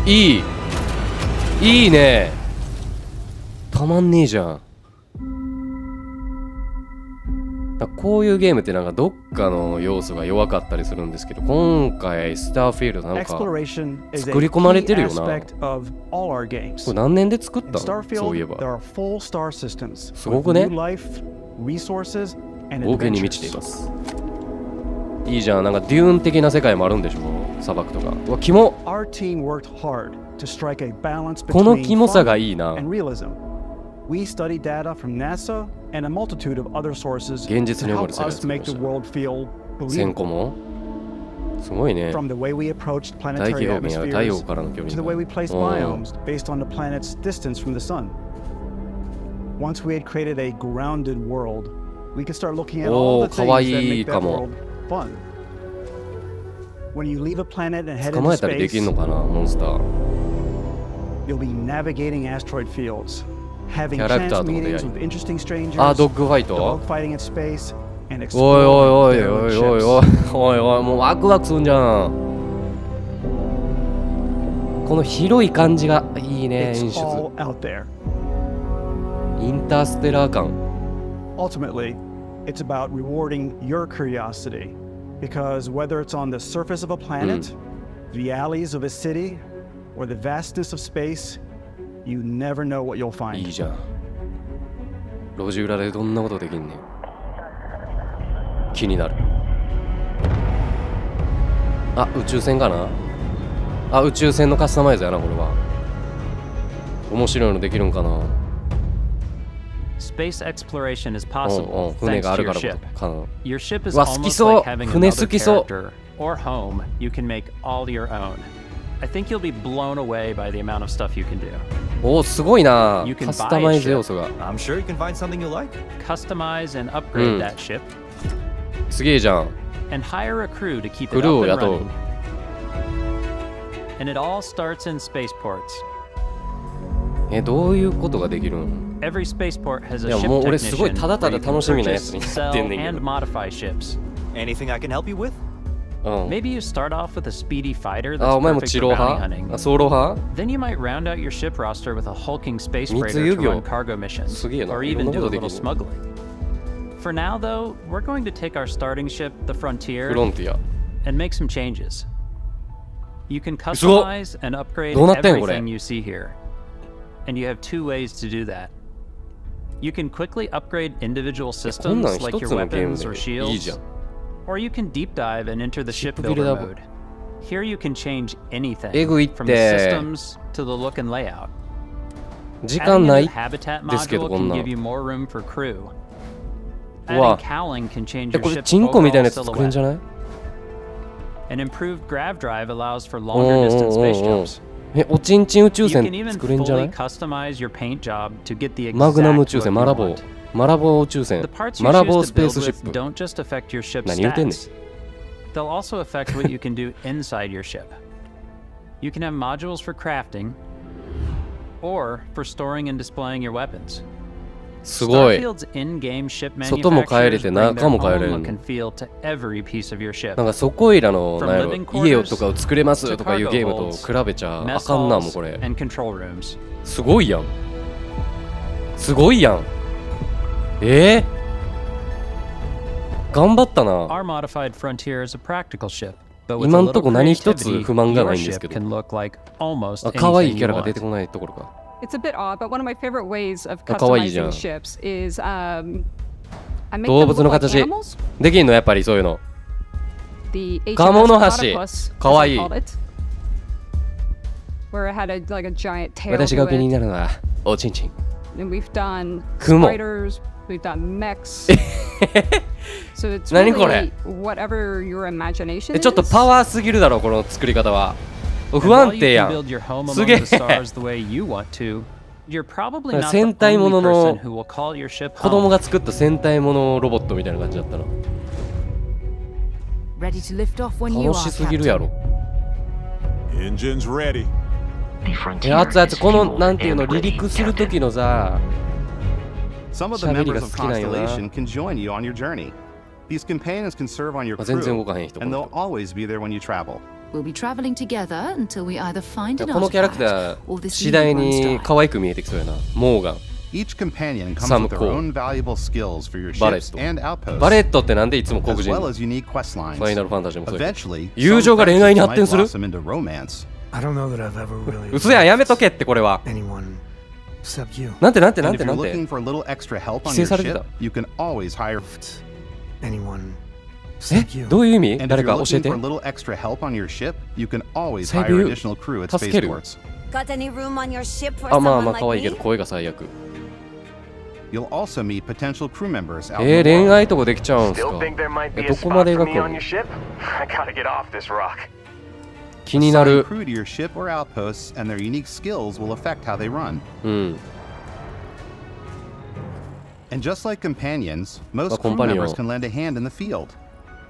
いいね。たまんねえじゃん。こういうゲームってなんかどっかの要素が弱かったりするんですけど、今回スターフィールドなんか作り込まれてるよな。これ何年で作ったの？そういえばすごくね。冒険に満ちています。いいじゃん。なんかデューン的な世界もあるんでしょ、砂漠とか。うわ、キモ。このキモさがいいな。We study data from NASA and a multitude of other sources to help us make the world feel believable. すごいね。 From the way we approached planetary atmospheres to the way we placed biomes based on the planet's distance from the sun. Once we had created a grounded world, we could start looking at all the things that make that world fun. When you leave a planet and head into space, you'll be navigating asteroid fields.Having chance meetings with interesting strangers, dogfighting in space, and exploring their ships. おいもうワクワクすんじゃん。この広い感じがいいね、演出。インターステラー感。Ultimately, it's about rewarding your curiosity, because whether it's on the surface of a planet, the alleys of a city, or the vastness of space, You never know what you'll find. いいじゃん。路地裏でどんなことできんねん。気になる。あ、宇宙船かな。あ、宇宙船のカスタマイズやな、これは。面白いのできるんかな。Space exploration is possible 船 thanks があ to るか your ら ship. かな。 Your ship is わ、好き almost そう。 like having 船 another 好きそう。 character or home you can make all your own. I think you'll be blown away by the amount of stuff you can do. おー、すごいな。 You can カスタマイズ要素が。 I'm sure you can find something you like. Customize and upgrade that ship. すげえじゃん。 And hire a crew to keep it クルーを up and 雇う。 running. And it all starts in spaceports. どういうことができるん？ Every spaceport has い a や ship もう俺すごい technician ただた where だ you can 楽しみなやつ purchase, にな sell, ってんねんけ and ど。 modify ships. Anything I can help you with? Maybe you start off with a speedy fighter あ、 that's お前も perfect 地 for 狼 bounty 派？ hunting. あ、ソロ派？ Then you might round out your ship roster with a hulking space 密 freighter 輸 to 業。 run cargo missions, すげえな。 or いろ even んなこ do と a でき little る。 smuggling. For now, though, we're going to take our starting ship, the Frontier, フロンティア。 and make some changes. You can すごっ。 customize and upgrade どうなってんこれ。 everything you see here. And you have two ways to do that. You can quickly upgrade individual こんなん systems 一 like つ your のゲーム weapons or でいいじゃ shields, ん。 or you can deep dive and enter the シッ ship プビル builder ダー mode. Here you can change anything えぐいっ from the て。 systems to the look and layout. 時間な Adding a い new habitat ですけど module こん can なん give you more room for crew. うわ Adding cowling can change こ your れ ship's チンコみたいな overall やつ作れん silhouette. じゃない？ An improved grav drive allows for うん longer うん distance うん space うん。 jumps. おちんちん宇宙 You 船 can even 作れんじゃな fully い？ customize your paint job to get the マグナム宇 exact 宙 look 船、 you マラボ want. ー。マラボー宇宙船 The。parts マ you ラボー choose ス to ペー build スシッ with プ。 don't just affect your ship's 何言うてんねん。 stats. They'll also affect what you can do inside your ship. You can have modules for crafting or for storing and displaying your weapons. すごい。 Starfield's in-game ship 外も帰れ manufacturers て bring 中も their 帰れ own る look and feel to every piece of your ship. なんかそこいらの From なんやろ living 家を quarters とかを作れます to とかいう cargo ゲームと holds, 比べちゃあ mess かんなもん halls, これ。 and control rooms. すごいやん。すごいやん。頑張ったな。 Our modified Frontier is a practical ship, but with 今 a んと little こ何一つ creativity, 不満が your ないんです ship けど。 can look like almost あ、可愛い anything キャ you ラが出 want. てこないところか。 It's a bit odd, but one of my favorite ways of 可愛いじゃん。 customizing ships is I make 動 them 物 look の like 形 animals. できんのやっぱりそういうの。 The HMS カモノハシ Platypus, 可愛い as I called it, where it had like a giant tail 私 to が気に it. なるのはおちんちん。 And we've done クモ。 spiders, we've done mechs. So it's 何これ really whatever your imagination ちょっと is. パワーすぎるだろこの作り方は。 And 不 while 安 you 定や can ん。 build your home す among げ the え。 stars the way you want to, you're probably not the 戦隊も only の person の who will call your ship 子供 home. が作った戦隊ものロボットみたいな感じだったな。 Ready to lift off when you 楽し are, すぎるやろ。 Engines ready. 熱々このなんていうの離陸する時のさ。 Some of the 喋り members が of 好きなんよな。 Constellation can join you on your journey. These companions can serve on your 全然動 crew, かへん人。 and they'll always be there when you travel. We'll be traveling together until we either find an このキャラクタ artifact ー or this 次第 new one's に died. 可愛く見えてきそうやな。モーガン。 Each companion comes Some with their cool. own valuable skills for your バレ ships ット。 and outposts, バレットってなんでいつも黒 as 人 well as unique quest lines. ファイナルファンタジーもそうやけど Eventually, 友情が恋愛に発展する some might blossom into romance. I don't know that I've ever really 嘘やんやめとけってこれは anyone except you. なんてなんてなん And て if な you're んて looking for a little extra help on 規制 your されて ship, た you can always hire. Anyone え except you. どういう意味 And if 誰 you're か教え looking て for a little extra help on your ship, you can always セー hire ブ additional crew at 助ける spaceports. Got any room on your ship for あまあ someone まあ like 可愛いけど me? 声が最悪 You'll also meet potential crew members out in the 恋 world. 愛とかできちゃうんすか Still think there might be ど a こまで spot 描 for く me の on your ship? I gotta get off this rock. 気にな Assign る crew to your ship or outposts, and their unique skills will affect how they run. うん And just like companions, A most crew companion. members can lend a hand in the field.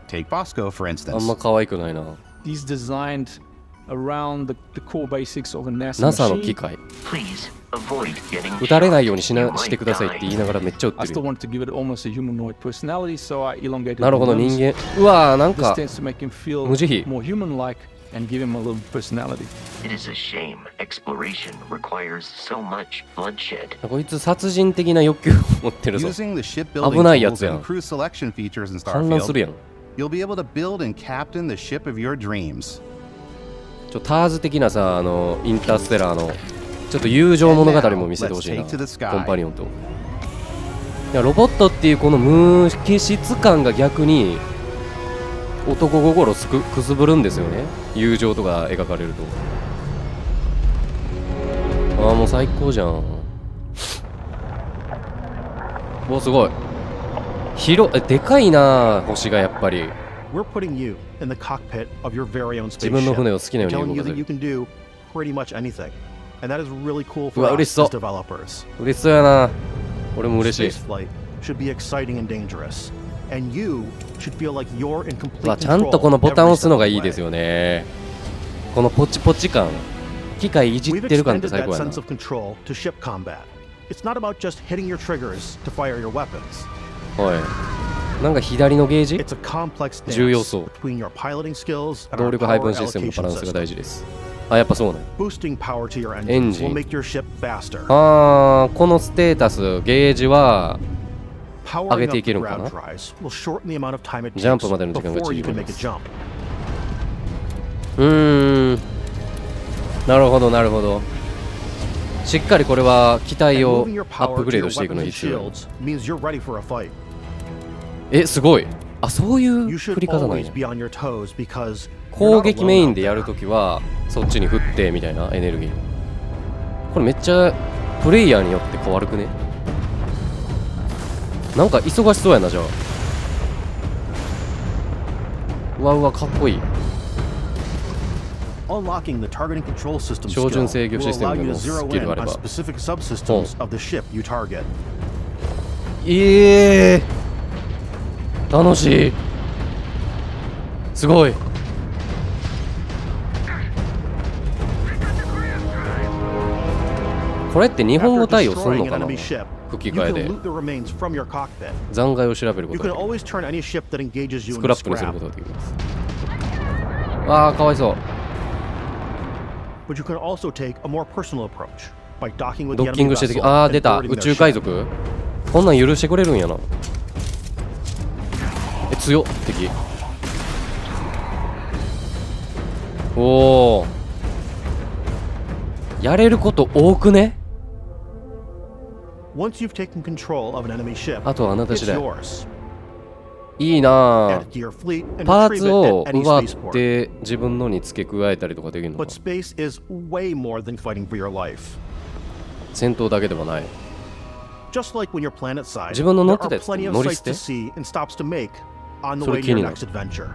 Take Bosco, for あん instance. ま可愛くないな These designed around the core basics of a NASA NASA の machine. 機械 Please avoid getting 撃たれないようにしてくださいって言いながらめっちゃ撃っ I てる still よ wanted to give it almost a humanoid personality, so I elongated なるほど the 人 limbs. 間うわーなん This か tends to make him feel 無慈悲 more human-like and give him a little personality. It is a shame. Exploration requires so much bloodshed. こいつ殺人的な欲求を持ってるぞ Using the 危 shipbuilding ないや tools つや and ん crew selection features in 反乱するや Starfield, ん you'll be able to build and captain the ship of your dreams. ターズ的なさインターステラーのちょっと友情物語も見せてほしいな let's take to the sky. コンパニオンといやロボットっていうこの無機質感が逆に男心くすぶるんですよね。友情とか描かれると。ああもう最高じゃん。おすごいでかいな星がやっぱり。We're putting you in the cockpit of your very own 自分の spaceship 船を好きなように and telling 動 you かせ that you る。 can do pretty much anything. And that is really cool う for わ us 嬉しそう as developers. 嬉しそうやな。俺も嬉しい。 Space flight should be exciting and dangerous. And you should feel like you're in う complete わちゃん control とこのボタン every を押すのが step い of い the ですよね。このポチポチ感、機械いじっ way. We've てる感って extended 最 that 高やな。 sense of control to ship combat. It's not about just hitting your triggers to fire your weapons. はいなんか左のゲージ It's a complex 重要 dance そう。 between your piloting skills and 動 our 力配 power 分システムのバ allocation ランスが system. 大事です。あやっぱそうね。 Boosting power to your エン engines ジ will ン make your ship faster. あーこのステータスゲージは上 Powering げ up てい the けるんか ground な。 drives will shorten the amount of time it ジャン takes プまでの時間が before you 縮 can み make ま a す。 jump. なるほどなるほど。しっかりこれは機体 And を moving your アップ power グ to レー your ドしていくの weapons に and 必要。 shields means you're ready for a fight. えすごい。あそういう You 振 should り方なん always や。 be on your toes because 攻 you're not 撃 alone メイン out でやる there. ときはそっちに振ってみたいなエネルギー。これめっちゃプレイヤーによって変わるくね。なんか忙しそうやなじゃあ。うわうわかっこいい。Unlocking the targeting control system 標準 skill 制御シ will ステム allow で you の to ス zero キル in があれ on ば。 specific subsystems of the ship you target. 楽しい。すごい。これって日本語対応するのかな。吹き替えで残骸を調べることができる。スクラップにすることができます。ああかわいそう。But you can also take a more personal approach by docking with ド the ッキン enemy グして vessel ああ and 出た boarding 宇 their 宙海 ship. 賊。こんなん許してくれるんやな。強っ敵。おおやれること多くね。 Once you've taken control of an enemy ship, あとはあなた次 it's 第。 yours. いいな Add ぁ it to your fleet and パー retrieve ツ it を at any 奪っ spaceport. て自分のに付け加えたりとかできるのか。 But space is way more than fighting for your life. 戦闘だけではない。 Just like when you're planet side, 自分の乗っ there てた are やつ plenty of 乗り sights 捨て to see and stops to make on the そ way れ to 気 your になる。 next adventure.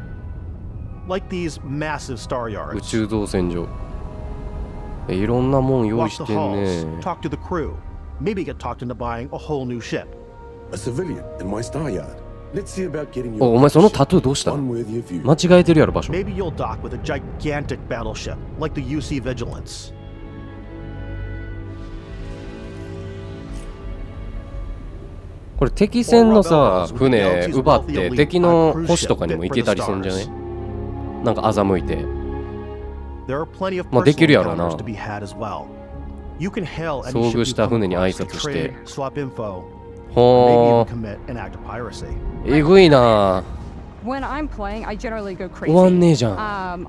Like these massive star 宇 yards. 宙造船所。いろんなもん用意 Walk し the てん halls, ね。 talk to the crew, maybe get talked into buying a whole new ship. A civilian in my star yard. Let's see about getting you. お前そのタトゥーどうした？ Unworthy of you. 間違えてるやろ場所。 Maybe you'll dock with a gigantic battleship like the UC Vigilance. これ敵戦のさ船奪って敵の星とかにも行けたりするんじゃね？なんか欺いて。 There are plenty of まあできる personal やろうな。 encounters to be had as well. You can hail any 遭 ship 遇 you した come 船に挨 across to 拶して trade, swap info, or maybe ほ even commit an act of piracy. ーえぐいな。 When I'm playing, I generally go crazy. 終わんねえじゃん。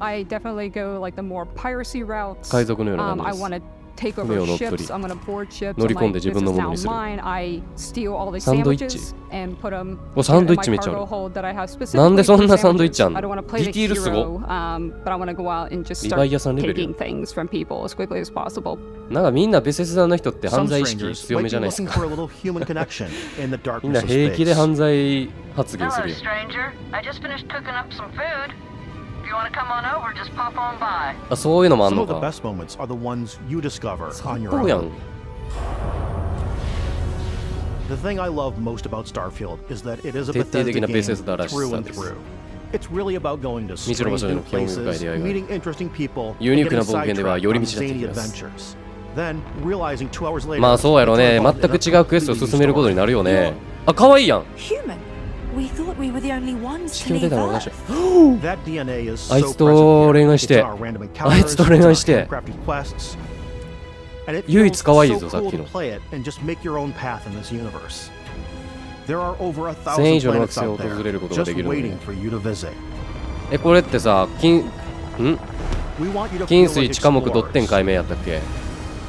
I definitely go like the more piracy routes. 海賊のような感じ I です。 want to take 船 over を乗っ取 ships. り I'm gonna board ships. 乗り I'm 込んで like, 自分の this も is のに now する。 mine. I steal all the サンドイッチ sandwiches and put them おサンドイ in ッ my チめっちゃある。 cargo hold that I have なんで specifically そん for なサンドイッチあ sandwiches. ん I don't の？ want to play ディ the ティールすごっ。 hero, but I want to go out and just リヴァ start イアさんレベルや taking things from people as quickly as possible. なんかみんなベセスダの人って犯 Some 罪意識 strangers 強 might め be じゃないです looking か。 for a little human connection in the みんな darkness of 平気で space. 犯罪発言す Hello, るよ。 stranger. I just finished cooking up some food. If you want to come on over, just pop on by. あそういうのもあん Some の of the か。 best moments are the ones you discover on your そうや own. ん。 The thing I love most about Starfield is that it is a 徹底的 Bethesda な game ベセスダらし through さ and です。 through. It's really about going to 未知の場 strange 所で new の興味深い places, 出会いがある。 meeting interesting people, ユニー and クな getting 冒険では sidetracked 寄り on 道だって zany きます。 adventures. Then, realizing 2 hours later, まあそうやろね。 it's 全 all く in 違 a うクエストを completely 進めることになるよ new ね。あ可愛いやん。 Human. We thought we were the only ones 地 to 球出 leave たの私 Earth. That DNA is あい so つと present here. 恋愛し It's て in our random あいつ encounters, と恋 it's 愛 in して our handcrafted quests. And it 唯 feels 一可愛い so ぞさっ cool き to の。 play it and just make your own path in this universe. There are over 1000 1,000 以上の惑 planets 星を out 訪れる there ことがで just きるので waiting for you to visit. これってさ We want you to 金 feel 水 like 地下木ドッテン explorers. 解明やったっけ？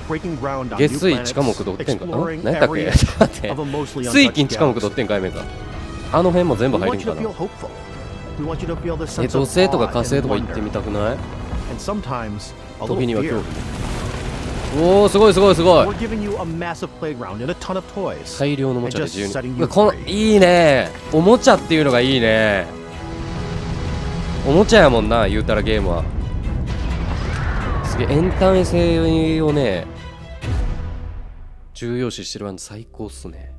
breaking ground on 月 new 水 planets, 地下木土天か。ん exploring 何やったっけ areas 待って of a mostly 水 untouched 金地下木土 galaxy. 天かいめか。あの辺も全部 We 入るん want you か to な。 feel hopeful. We want you to feel the え、 sense 土 of 星とか awe 火星 and とか行ってみ wonder. たくない？ And sometimes a 時 little には恐 fear. 怖も。おー、すごいすごいすごい。 We're giving you a massive playground and a ton of toys. 大量のおも And ちゃで just 自由 setting に。 you この free. いいね。おもちゃっていうのがいいね。おもちゃやもんな、言うたらゲームは。すげえエンタメ性をね、重要視してるの最高っすね。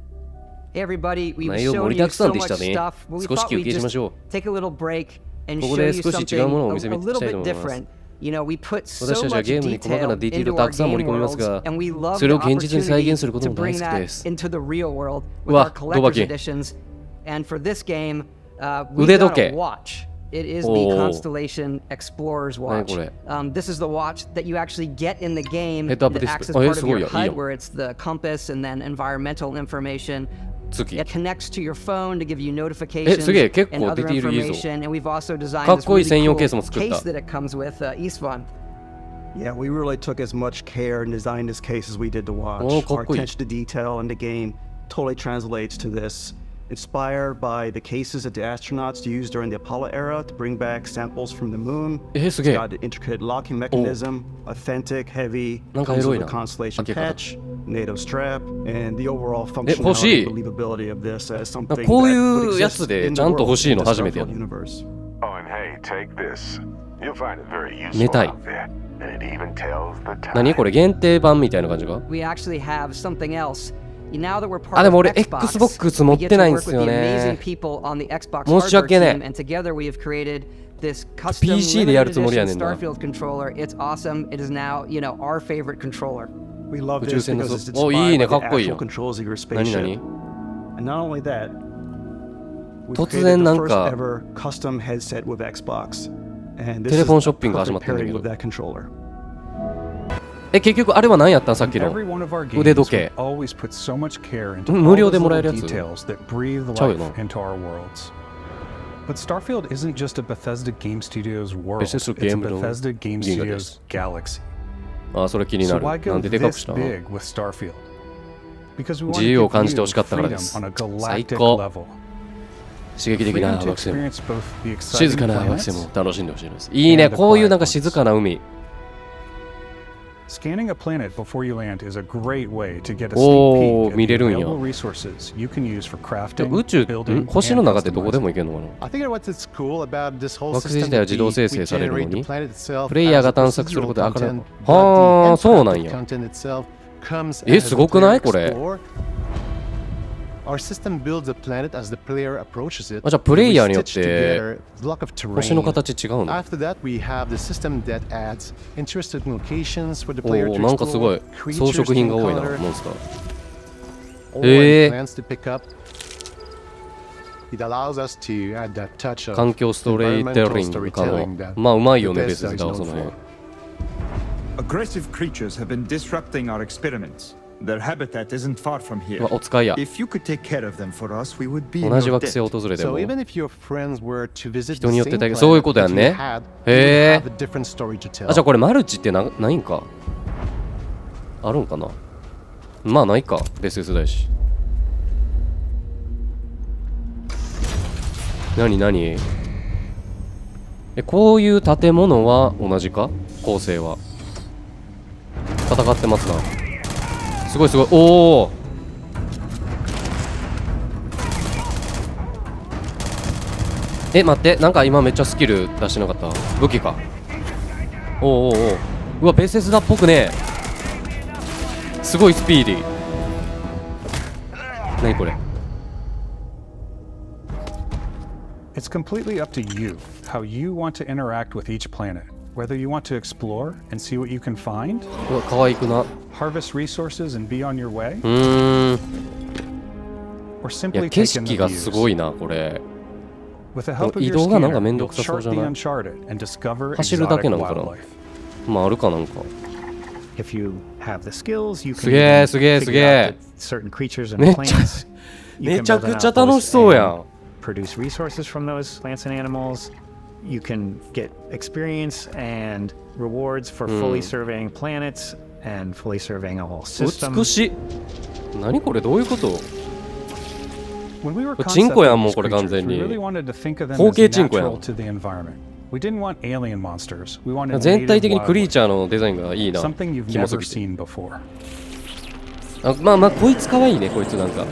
Hey everybody, we've 内容盛 shown り you だくさん so で much したね。 stuff, but we 少し thought 休 we'd 憩しまし just ょう。 take a little break and ここ show で you 少し違うものをお見せ something した a いと little 思い bit ます。 different. You know, we put 私 so たちは much ゲームに細か detail なディティール into をた our くさん盛 game り込みます worlds, が、 and we love そ the れを現実に再 opportunity 現すること to も大 bring 好き that です。 into the real world う with わ、 our ドバ collector's キ。 editions. And for this game, we've 腕 got 時計。 a watch. It is the おー。 Constellation Explorer's 何 watch. これ。 This is the watch that you actually get in the game ヘッドアップ that ディス acts プ as レイ。あ、 part す of ごい your や。いい HUD, やん。 where it's the compass and then environmental information. 月。 It connects to your phone to give you え、 notifications すげえ。結 and 構デ other ィティールいいぞ。 information. And we've also designed かっ this こいい really 専用 cool ケースも作っ case た。 that it comes with, Eastfun. Yeah, we really took as much care and designed this case as we did the watch. Oh, Our かっこいい。 attention to detail in the game totally translates to this. Inspired by the cases that the astronauts used during the Apollo era to bring back samples from the moon. すげえ。 It's got an intricate locking mechanism, authentic, heavy, なんか comes エロ with い a な。 constellation 開け方。 patch, NATO strap, and the overall 欲し functionality い。 and believability of this as something こう that い would うや exist つで in ち the ゃんと world 欲しい in の the 初めてや Starfield な。 universe. Oh, and hey, take this. You'll find it very 寝 useful たい。 out there. And it even tells the time. 何これ限定版みたいな感じか？ We actually have something else. Now that we're あ、 part で of も俺 Xbox, Xbox 持 we っ get て to ないん work です with よ the amazing ね。 people on the Xbox 申し hardware 訳ね team, and together we have created this え。 custom PC でやる limited つもりや edition ねんな。 Starfield controller. It's awesome. It is now, you know, our favorite controller. We love 宇宙 this 船の because it's お、いいね、 inspired か by っ the こいい actual よ。 controls of your 何 spaceship. 何？ And not only that, we 突 created 然 the なん first か ever custom headset with Xbox. And テ this レ is フォンショ a ッピングが始ま perfect ってんだけ pairing ど。 with that controller. え、結局あれは何やったんさっきの Every one of our 腕 games 時計。 always put so much care into 無 all 料 those でもらえ little るやつ？ details that breathe ちゃうよ life な。 into our worlds. But Starfield isn't just a Bethesda Game Studios world. It's just a It's a gameの Bethesda Game 銀河で Studios す。 galaxy. あ、それ気にな So る。 why な go んででかく this したの？ big with Starfield? Because we want 自 to 由を give 感じて you ほしかったからで freedom す。 on a 最 galactic 高。 level. 刺激的な Freedom to 惑星も experience both the 静 exciting かな惑星 planets も楽しんでほしいです。いいね、 and the こういう quiet なんか静かな海。 Scanning a planet before you land is a great way to get a おー、 sneak peek at 見 the れるんや。 available resources you can use for crafting, 宇宙、building, 星の and 中ってどこで customizing. も行けるのかな？ I think what's cool about this whole 惑星 system 自体は would 自動 be 生 we 成されるの generate the に planet itself プレイヤー as が a 探索する procedural ことで明らか content, は but あ、 the そうなんや。 interactive content itself comes え、 as す the ごくな player いこれ？ explore. Our system builds the planet as the player approaches it. あ、じゃあプレイヤーによっ We stitch て together block of terrain. 星の形違うの？ After that, we have the system that adds interesting locations for the お player お、 to なんかすごい explore, 装 creatures 飾 to 品が多いな、 encounter, モンスター。 or えー plants to pick up. It allows us to add that touch of 環境ストレイテ environmental リングかの storytelling that まあうまいよね、 Bethesda 別 is にだ known その辺。 Aggressive creatures have been disrupting our experiments. Their habitat isn't far from here. まあお使いや。 If you could take care of them for us, we would be in 同じ your 惑 debt. 星を訪れて So も even if your friends were to visit 人 the によって same だけ planet そういうことやん that you ね。 had, へ you would have a different story to え。 tell. あ、じゃあこれマルチってないんか？あるんかな？まあないか、ベス世代し。何何？え、こういう建物は同じか？構成は。戦ってますな。すごいすごい。おお。え、待って、なんか今めっちゃスキル出してなかった？武器か。おうおうおう。うわ、ベセスダっぽくねえ。すごいスピーディー。何これ？ It's completely up to you how you want to interact with each planet. Whether you want to explore and see what you can find, うわ、可愛くな。 harvest resources and be on your way, い or や、 simply 景 take in 色 the がす views. ごいな、これ。 With the help of 移 your 動がなんか scanner, めんど you'll くさそう chart じゃ the ない？ uncharted and discover 走るだけ exotic なのかな？ wildlife. まああるかなんか。 If you have the skills, you す can げえ even すげえすげ figure え out。that certain creatures and めっちゃ plants. You め can ちゃ build くちゃ an 楽しそうや outpost ん。 and produce resources from those plants and animals. You can get experience and rewards for fully surveying planets and fully surveying a whole system. 美しい。何これどういうこと？ When we were チンコやんもう concepting これ these 完 creatures, 全 we に。 really wanted to think of them 包 as 茎チンコや natural ん。 to the environment. We didn't want alien monsters. We wanted 全体 native 的にクリー wildlife. チャーのデザインがいいな。 Something you've キモす never ぎて。 seen before. あ、まあまあこいつ可愛いねこいつなんか。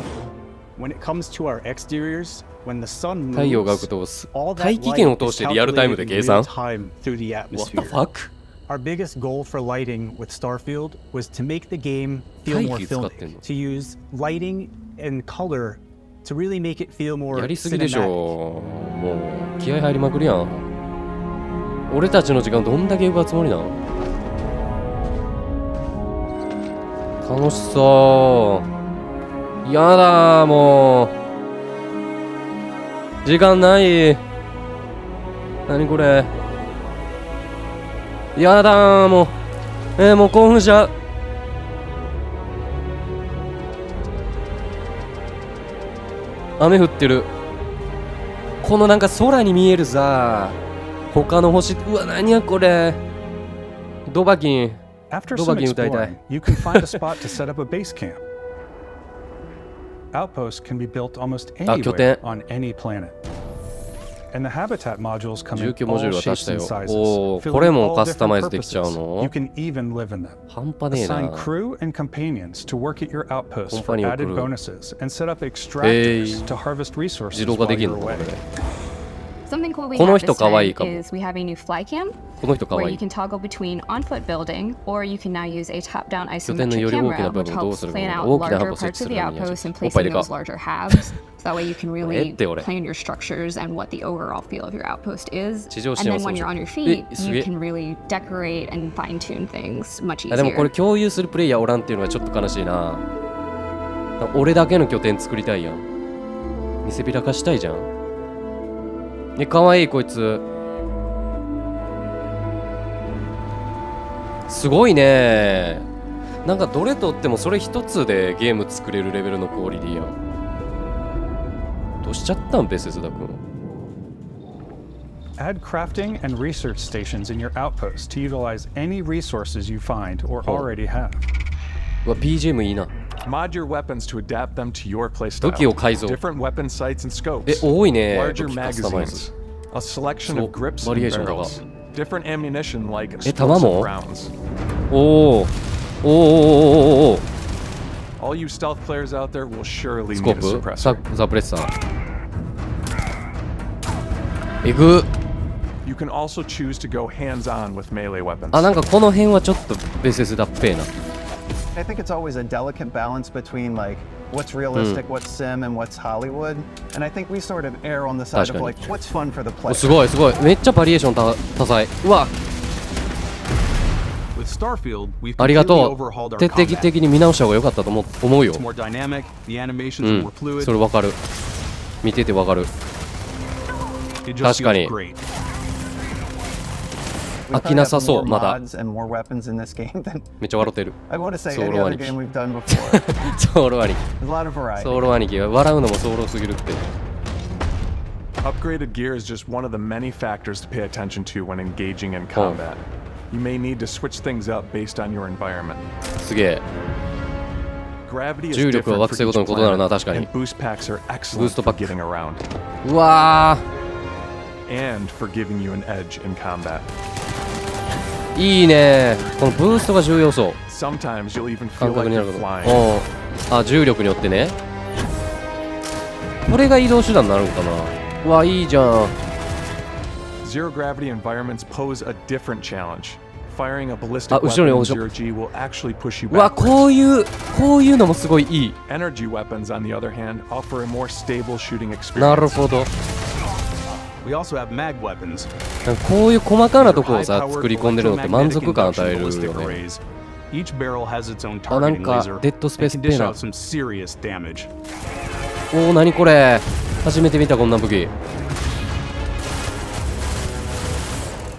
When it comes to our exteriors, when the sun 太陽が moves, 動くと all that 大気圏を light 通 is してリアルタイム calculated で in 計 real 算 time through the What the atmosphere. fuck? Our biggest goal for lighting with Starfield was to make the game feel more 大気使ってんの filmic, to use lighting and color to really make it feel more やりすぎでし cinematic. ょもう気合入りまくりやん俺たちの時間どんだけ奪うつもりなん楽しそうやだもう時間ない何これやだもうもう興奮しちゃう雨降ってるこのなんか空に見えるさ他の星うわ何やこれドバキン After ドバ some キン歌いたい exploring, you can find a spot to set up a base camp. Outposts can be built almost あ拠 anywhere 点 on any planet. And the habitat modules come 住 in 居モジュー all ル渡し shapes た and よ sizes, おお filling これも all カスタマイ different ズできちゃう purposes. の You can even live in them. 半端ねえ Assign な crew and companions to work at your outposts コン for パニオン added クルー bonuses and set up extractors to harvest 自 resources 動化 while でき you're るのこ away. れ Something cool we この have 人 this 可愛い time かも is we have a new fly cam この人可 where 愛 you い can toggle between on-foot building or you can now use a top-down 拠点のよ isometric り大きな camera 部 which 分をどう helps する plan か out 大きなハブ larger を設置 parts す of る the のに outpost and おっぱい placing でか those larger halves. So that way you can え really って俺 plan your structures and what the overall feel of your outpost is. 地上 And 支援 then を when 装 you're 置 on your feet, すげ you え can really decorate and fine-tune things much あでもこれ easier. 共有するプレイヤーおらんっていうのはちょっと悲しいな俺だけの拠点作りたいやん見せびらかしたいじゃんかわいいこいつすごいねなんかどれとってもそれ一つでゲーム作れるレベルのクオリティやんどうしちゃったんベセスダ君 Add crafting and research stations in your outpost to utilize any resources you find or already have. うわ BGM いいな Mod your weapons to adapt them to your 武器を playstyle. 改造 Different weapon sights and scopes. 多いね Larger 武器カスタマイズ magazines. A selection of grips バリエー and ションとか barrels. Different ammunition like 弾 explosive も rounds. おーおーおーおーおーおー All you stealth players out there will surely スコ need a ープ suppressor. ザプレッサーえぐ You can also choose to go hands-on with melee weapons. あなんかこの辺はちょっとベセスだっぺーな I think it's always a delicate balance between like what's realistic, what's sim, and what's Hollywood. And I think we sort of err on the side of like what's fun for the お player. すごいすごいめっちゃバリエーション多彩うわ With Starfield, we've ありが completely と overhauled う our 徹底 combat. 的に見直した方が良かったと思うよ It's more dynamic, the animations う are ん more fluid. それわかる見ててわかる It just 確か feels に great. We 飽きなさそう probably ま have だ more mods and more weapons in this game than めっちゃ笑ってる I want to say ソ any ロ other 兄貴 game we've done before. ソロ兄貴 There's a lot of variety. ソロ兄貴が笑うのもソロすぎるって Upgraded gear is just one of the many factors to pay attention to when engaging in combat. You may need to switch things up based on your environment. すげえ Gravity is 重力は different 惑 for 星ご each とに異なるな planet, 確かに and boost packs are ブー excellent スト for パック getting around うわ and for giving you an edge in combat. ーいいねこのブーストが重要そう Sometimes you'll even 感 feel 覚 like にな you're ること flying. あ重力によってねこれが移動手段になるんかなうわいいじゃん Zero gravity environments pose a different challenge. Firing a ballistic あ後ろに weapon 後ろ in zero G will actually push you うわ backwards. こういうのもすごいいい Energy weapons, on the other hand, offer a more stable shooting な experience. るほど We also have mag weapons. なんかこういう細かなとこをさ High-powered 作り込んでるのって満足感与えるよ ballistic ね arrays. Each barrel has its own あなん targeting か laser デッドスペー and スっ can ぺ dish ーな out some serious damage. おお何これ初めて見たこんな武器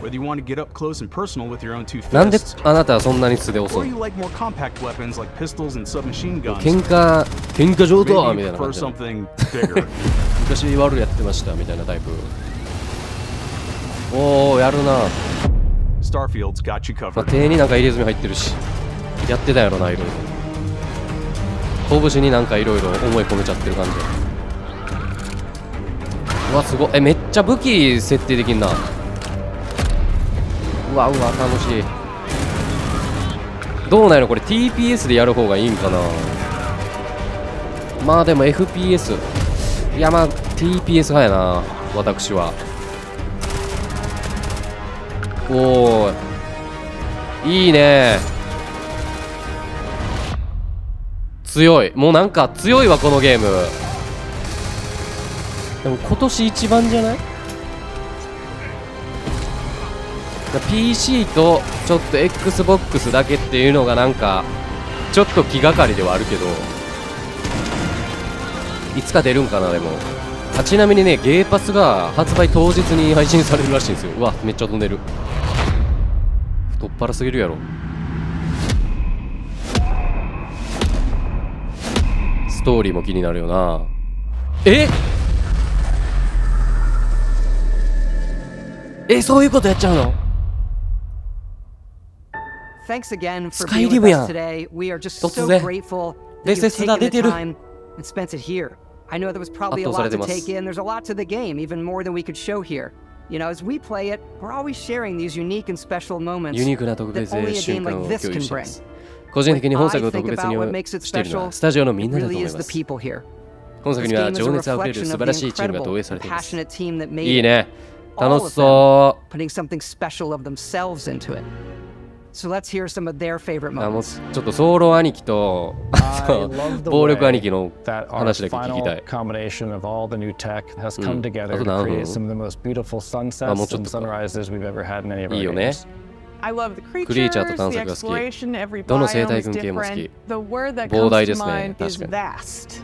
Whether you want to get up close and personal with your own two なんで fists, あなたはそんなに素で襲 or う you like more compact weapons like pistols and submachine guns, 喧嘩上等 maybe み you たいな prefer 感じで something bigger. 昔悪やってましたみたいなタイプおおやるな、 Starfield's got you まあ、 covered. 手になんか入れ墨入ってるしやってたやろな、いろいろ。拳になんかいろいろ思い込めちゃってる感じ。うわ、すごい。めっちゃ武器設定できんな。うわうわ、楽しい。どうなんやろこれ、 TPS でやる方がいいんかな。まあでも FPS、 いやまあ TPS 派やな、私は。おーいいね。強い。もうなんか強いわこのゲーム。でも今年一番じゃない？ PC とちょっと XBOX だけっていうのがなんかちょっと気がかりではあるけど、いつか出るんかな。でもちなみにね、ゲーパスが発売当日に配信されるらしいんですよ。うわ、めっちゃ飛んでる。太っ腹すぎるやろ。ストーリーも気になるよな。そういうことやっちゃうの？Thanks again for スカイ being リ with ムや us ん。 today. We are just 突 so 然 grateful レ that セ you've スが taken 出 the てる。 time and spent it here. I know there was probably a 圧倒さ lot れて to ます。 take in. There's a lot to the game, even more than we could show here. You know, as we play it, we're always sharing these unique and special moments ユニークな特 that 別 only a 瞬 game 間 like を this 共有 can しま bring. す。個人的に When 本 I 作を think 特別 about に what makes it しているの special, はスタジオのみ it んなだと really 思い is ま the す。 people here. 本作 This には game is 情 a 熱あふれる reflection 素 of 晴 the らしいチームが投 incredible, 影されています passionate team that made いい it. ね。 All 楽 of しそ them putting something special of themselves into it. So let's hear some of their favorite う。もう moments. ちょっと早漏兄貴と暴力兄貴の that our 話だけ聞き final たい。 combination of all the new tech has come together あと to 何分 create some of the most beautiful sunsets もうちょっ and とか。 sunrises we've ever had in any of いい our よね。 games. I love the クリーチャーと探 creatures, 索 the が好き。 exploration, every どの生 biome 態 is 群系も好 different. き。 The word that 膨 comes 大で to すね。 mind is 確かに。 vast.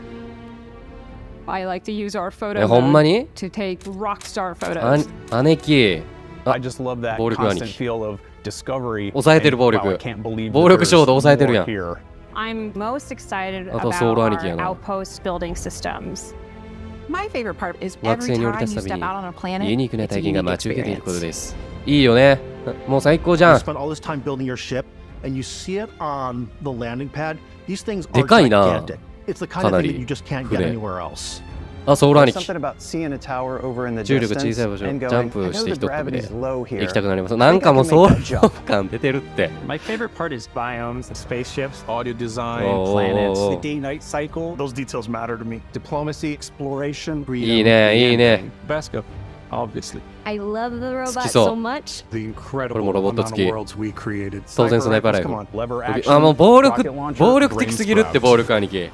I like to use our photo ほんま mode に to take rockstar photos. 姉貴。 I just love that 暴力兄 constant 貴。 feel of discovery. 抑えてる暴 and, wow, I 力。 can't believe 暴 that 力 there's 衝動抑えてる more やん。 here. I'm most excited あと about ソウル兄貴 our やな。 outpost building systems. My favorite part is 惑 every 星に降り time 立 you つたび step out on a に planet, ユニークな it's a 体験が unique 待ち受けていること experience. です。いいよね。もう最高じゃ You ん。 spend all this time building your ship, and you see it on the landing pad. These things で are かいな。 gigantic. It's the kind か of な thing that り you just can't get 船。 anywhere else. あ、ソウル兄貴。 Something about seeing a tower over in the 重力小さい distance 場所、ジ and ャン going, I プし know て the 一飛びで gravity's low here. 行きたくなります。なんかもうソウル感出てるって。My favorite part is biomes, the spaceships, audio design, Oh. planets. The day-night cycle, those details matter to me. Diplomacy, exploration, いいね、いいね。 Vasco, obviously. I love the robot そう so much. The これ incredible もロボット amount 付 of き。 worlds we created. 当然スナイパーライフ Come on, lever ル。 action, あ、もう暴力 rocket launcher, 的すぎるって暴力兄貴。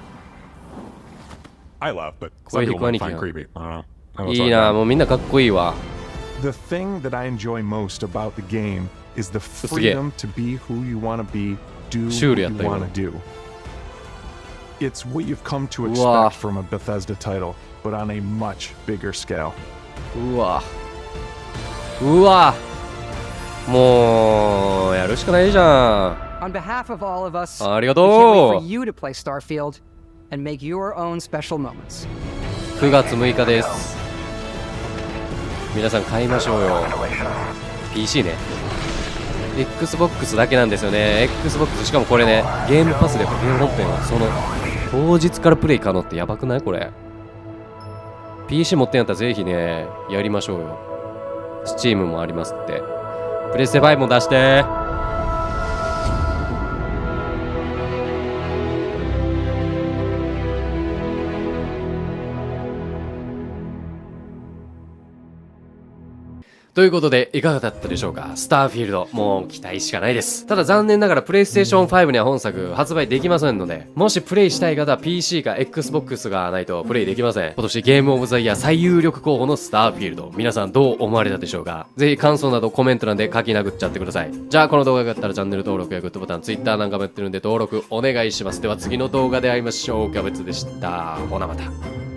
I love, but 声 some 低 people く兄 might 貴 find や creepy. I don't know. いいな、もうみんなかっこいいわ。 The thing that I enjoy most about the game is the すげえ。 freedom to be who you want to be, do シュー what ル you やったよ。 want to do. It's what you've come to うわ。 expect from a Bethesda title, but on a much bigger scale. うわ。うわ。もう、やるしかないじゃん。 On behalf of all of us, ありが we can't と wait for you to play Starfield and make your own special moments. う。9月6日です。皆さん買いましょうよ。PC ね。Xbox だけなんですよね。Xbox しかもこれね、ゲームパスでゲーム本編はその当日からプレイ可能ってやばくないこれ。PC 持ってんやったらぜひね、やりましょうよ。Steam もありますって。プレステ5も出して。ということで、いかがだったでしょうか。スターフィールド、もう期待しかないです。ただ残念ながら、プレイステーション5には本作発売できませんので、もしプレイしたい方は PC か Xbox がないとプレイできません。今年ゲームオブザイヤー最有力候補のスターフィールド、皆さんどう思われたでしょうか。ぜひ感想などコメント欄で書き殴っちゃってください。じゃあ、この動画があったらチャンネル登録やグッドボタン、Twitter なんかもやってるんで登録お願いします。では次の動画で会いましょう。キャベツでした。ほなまた。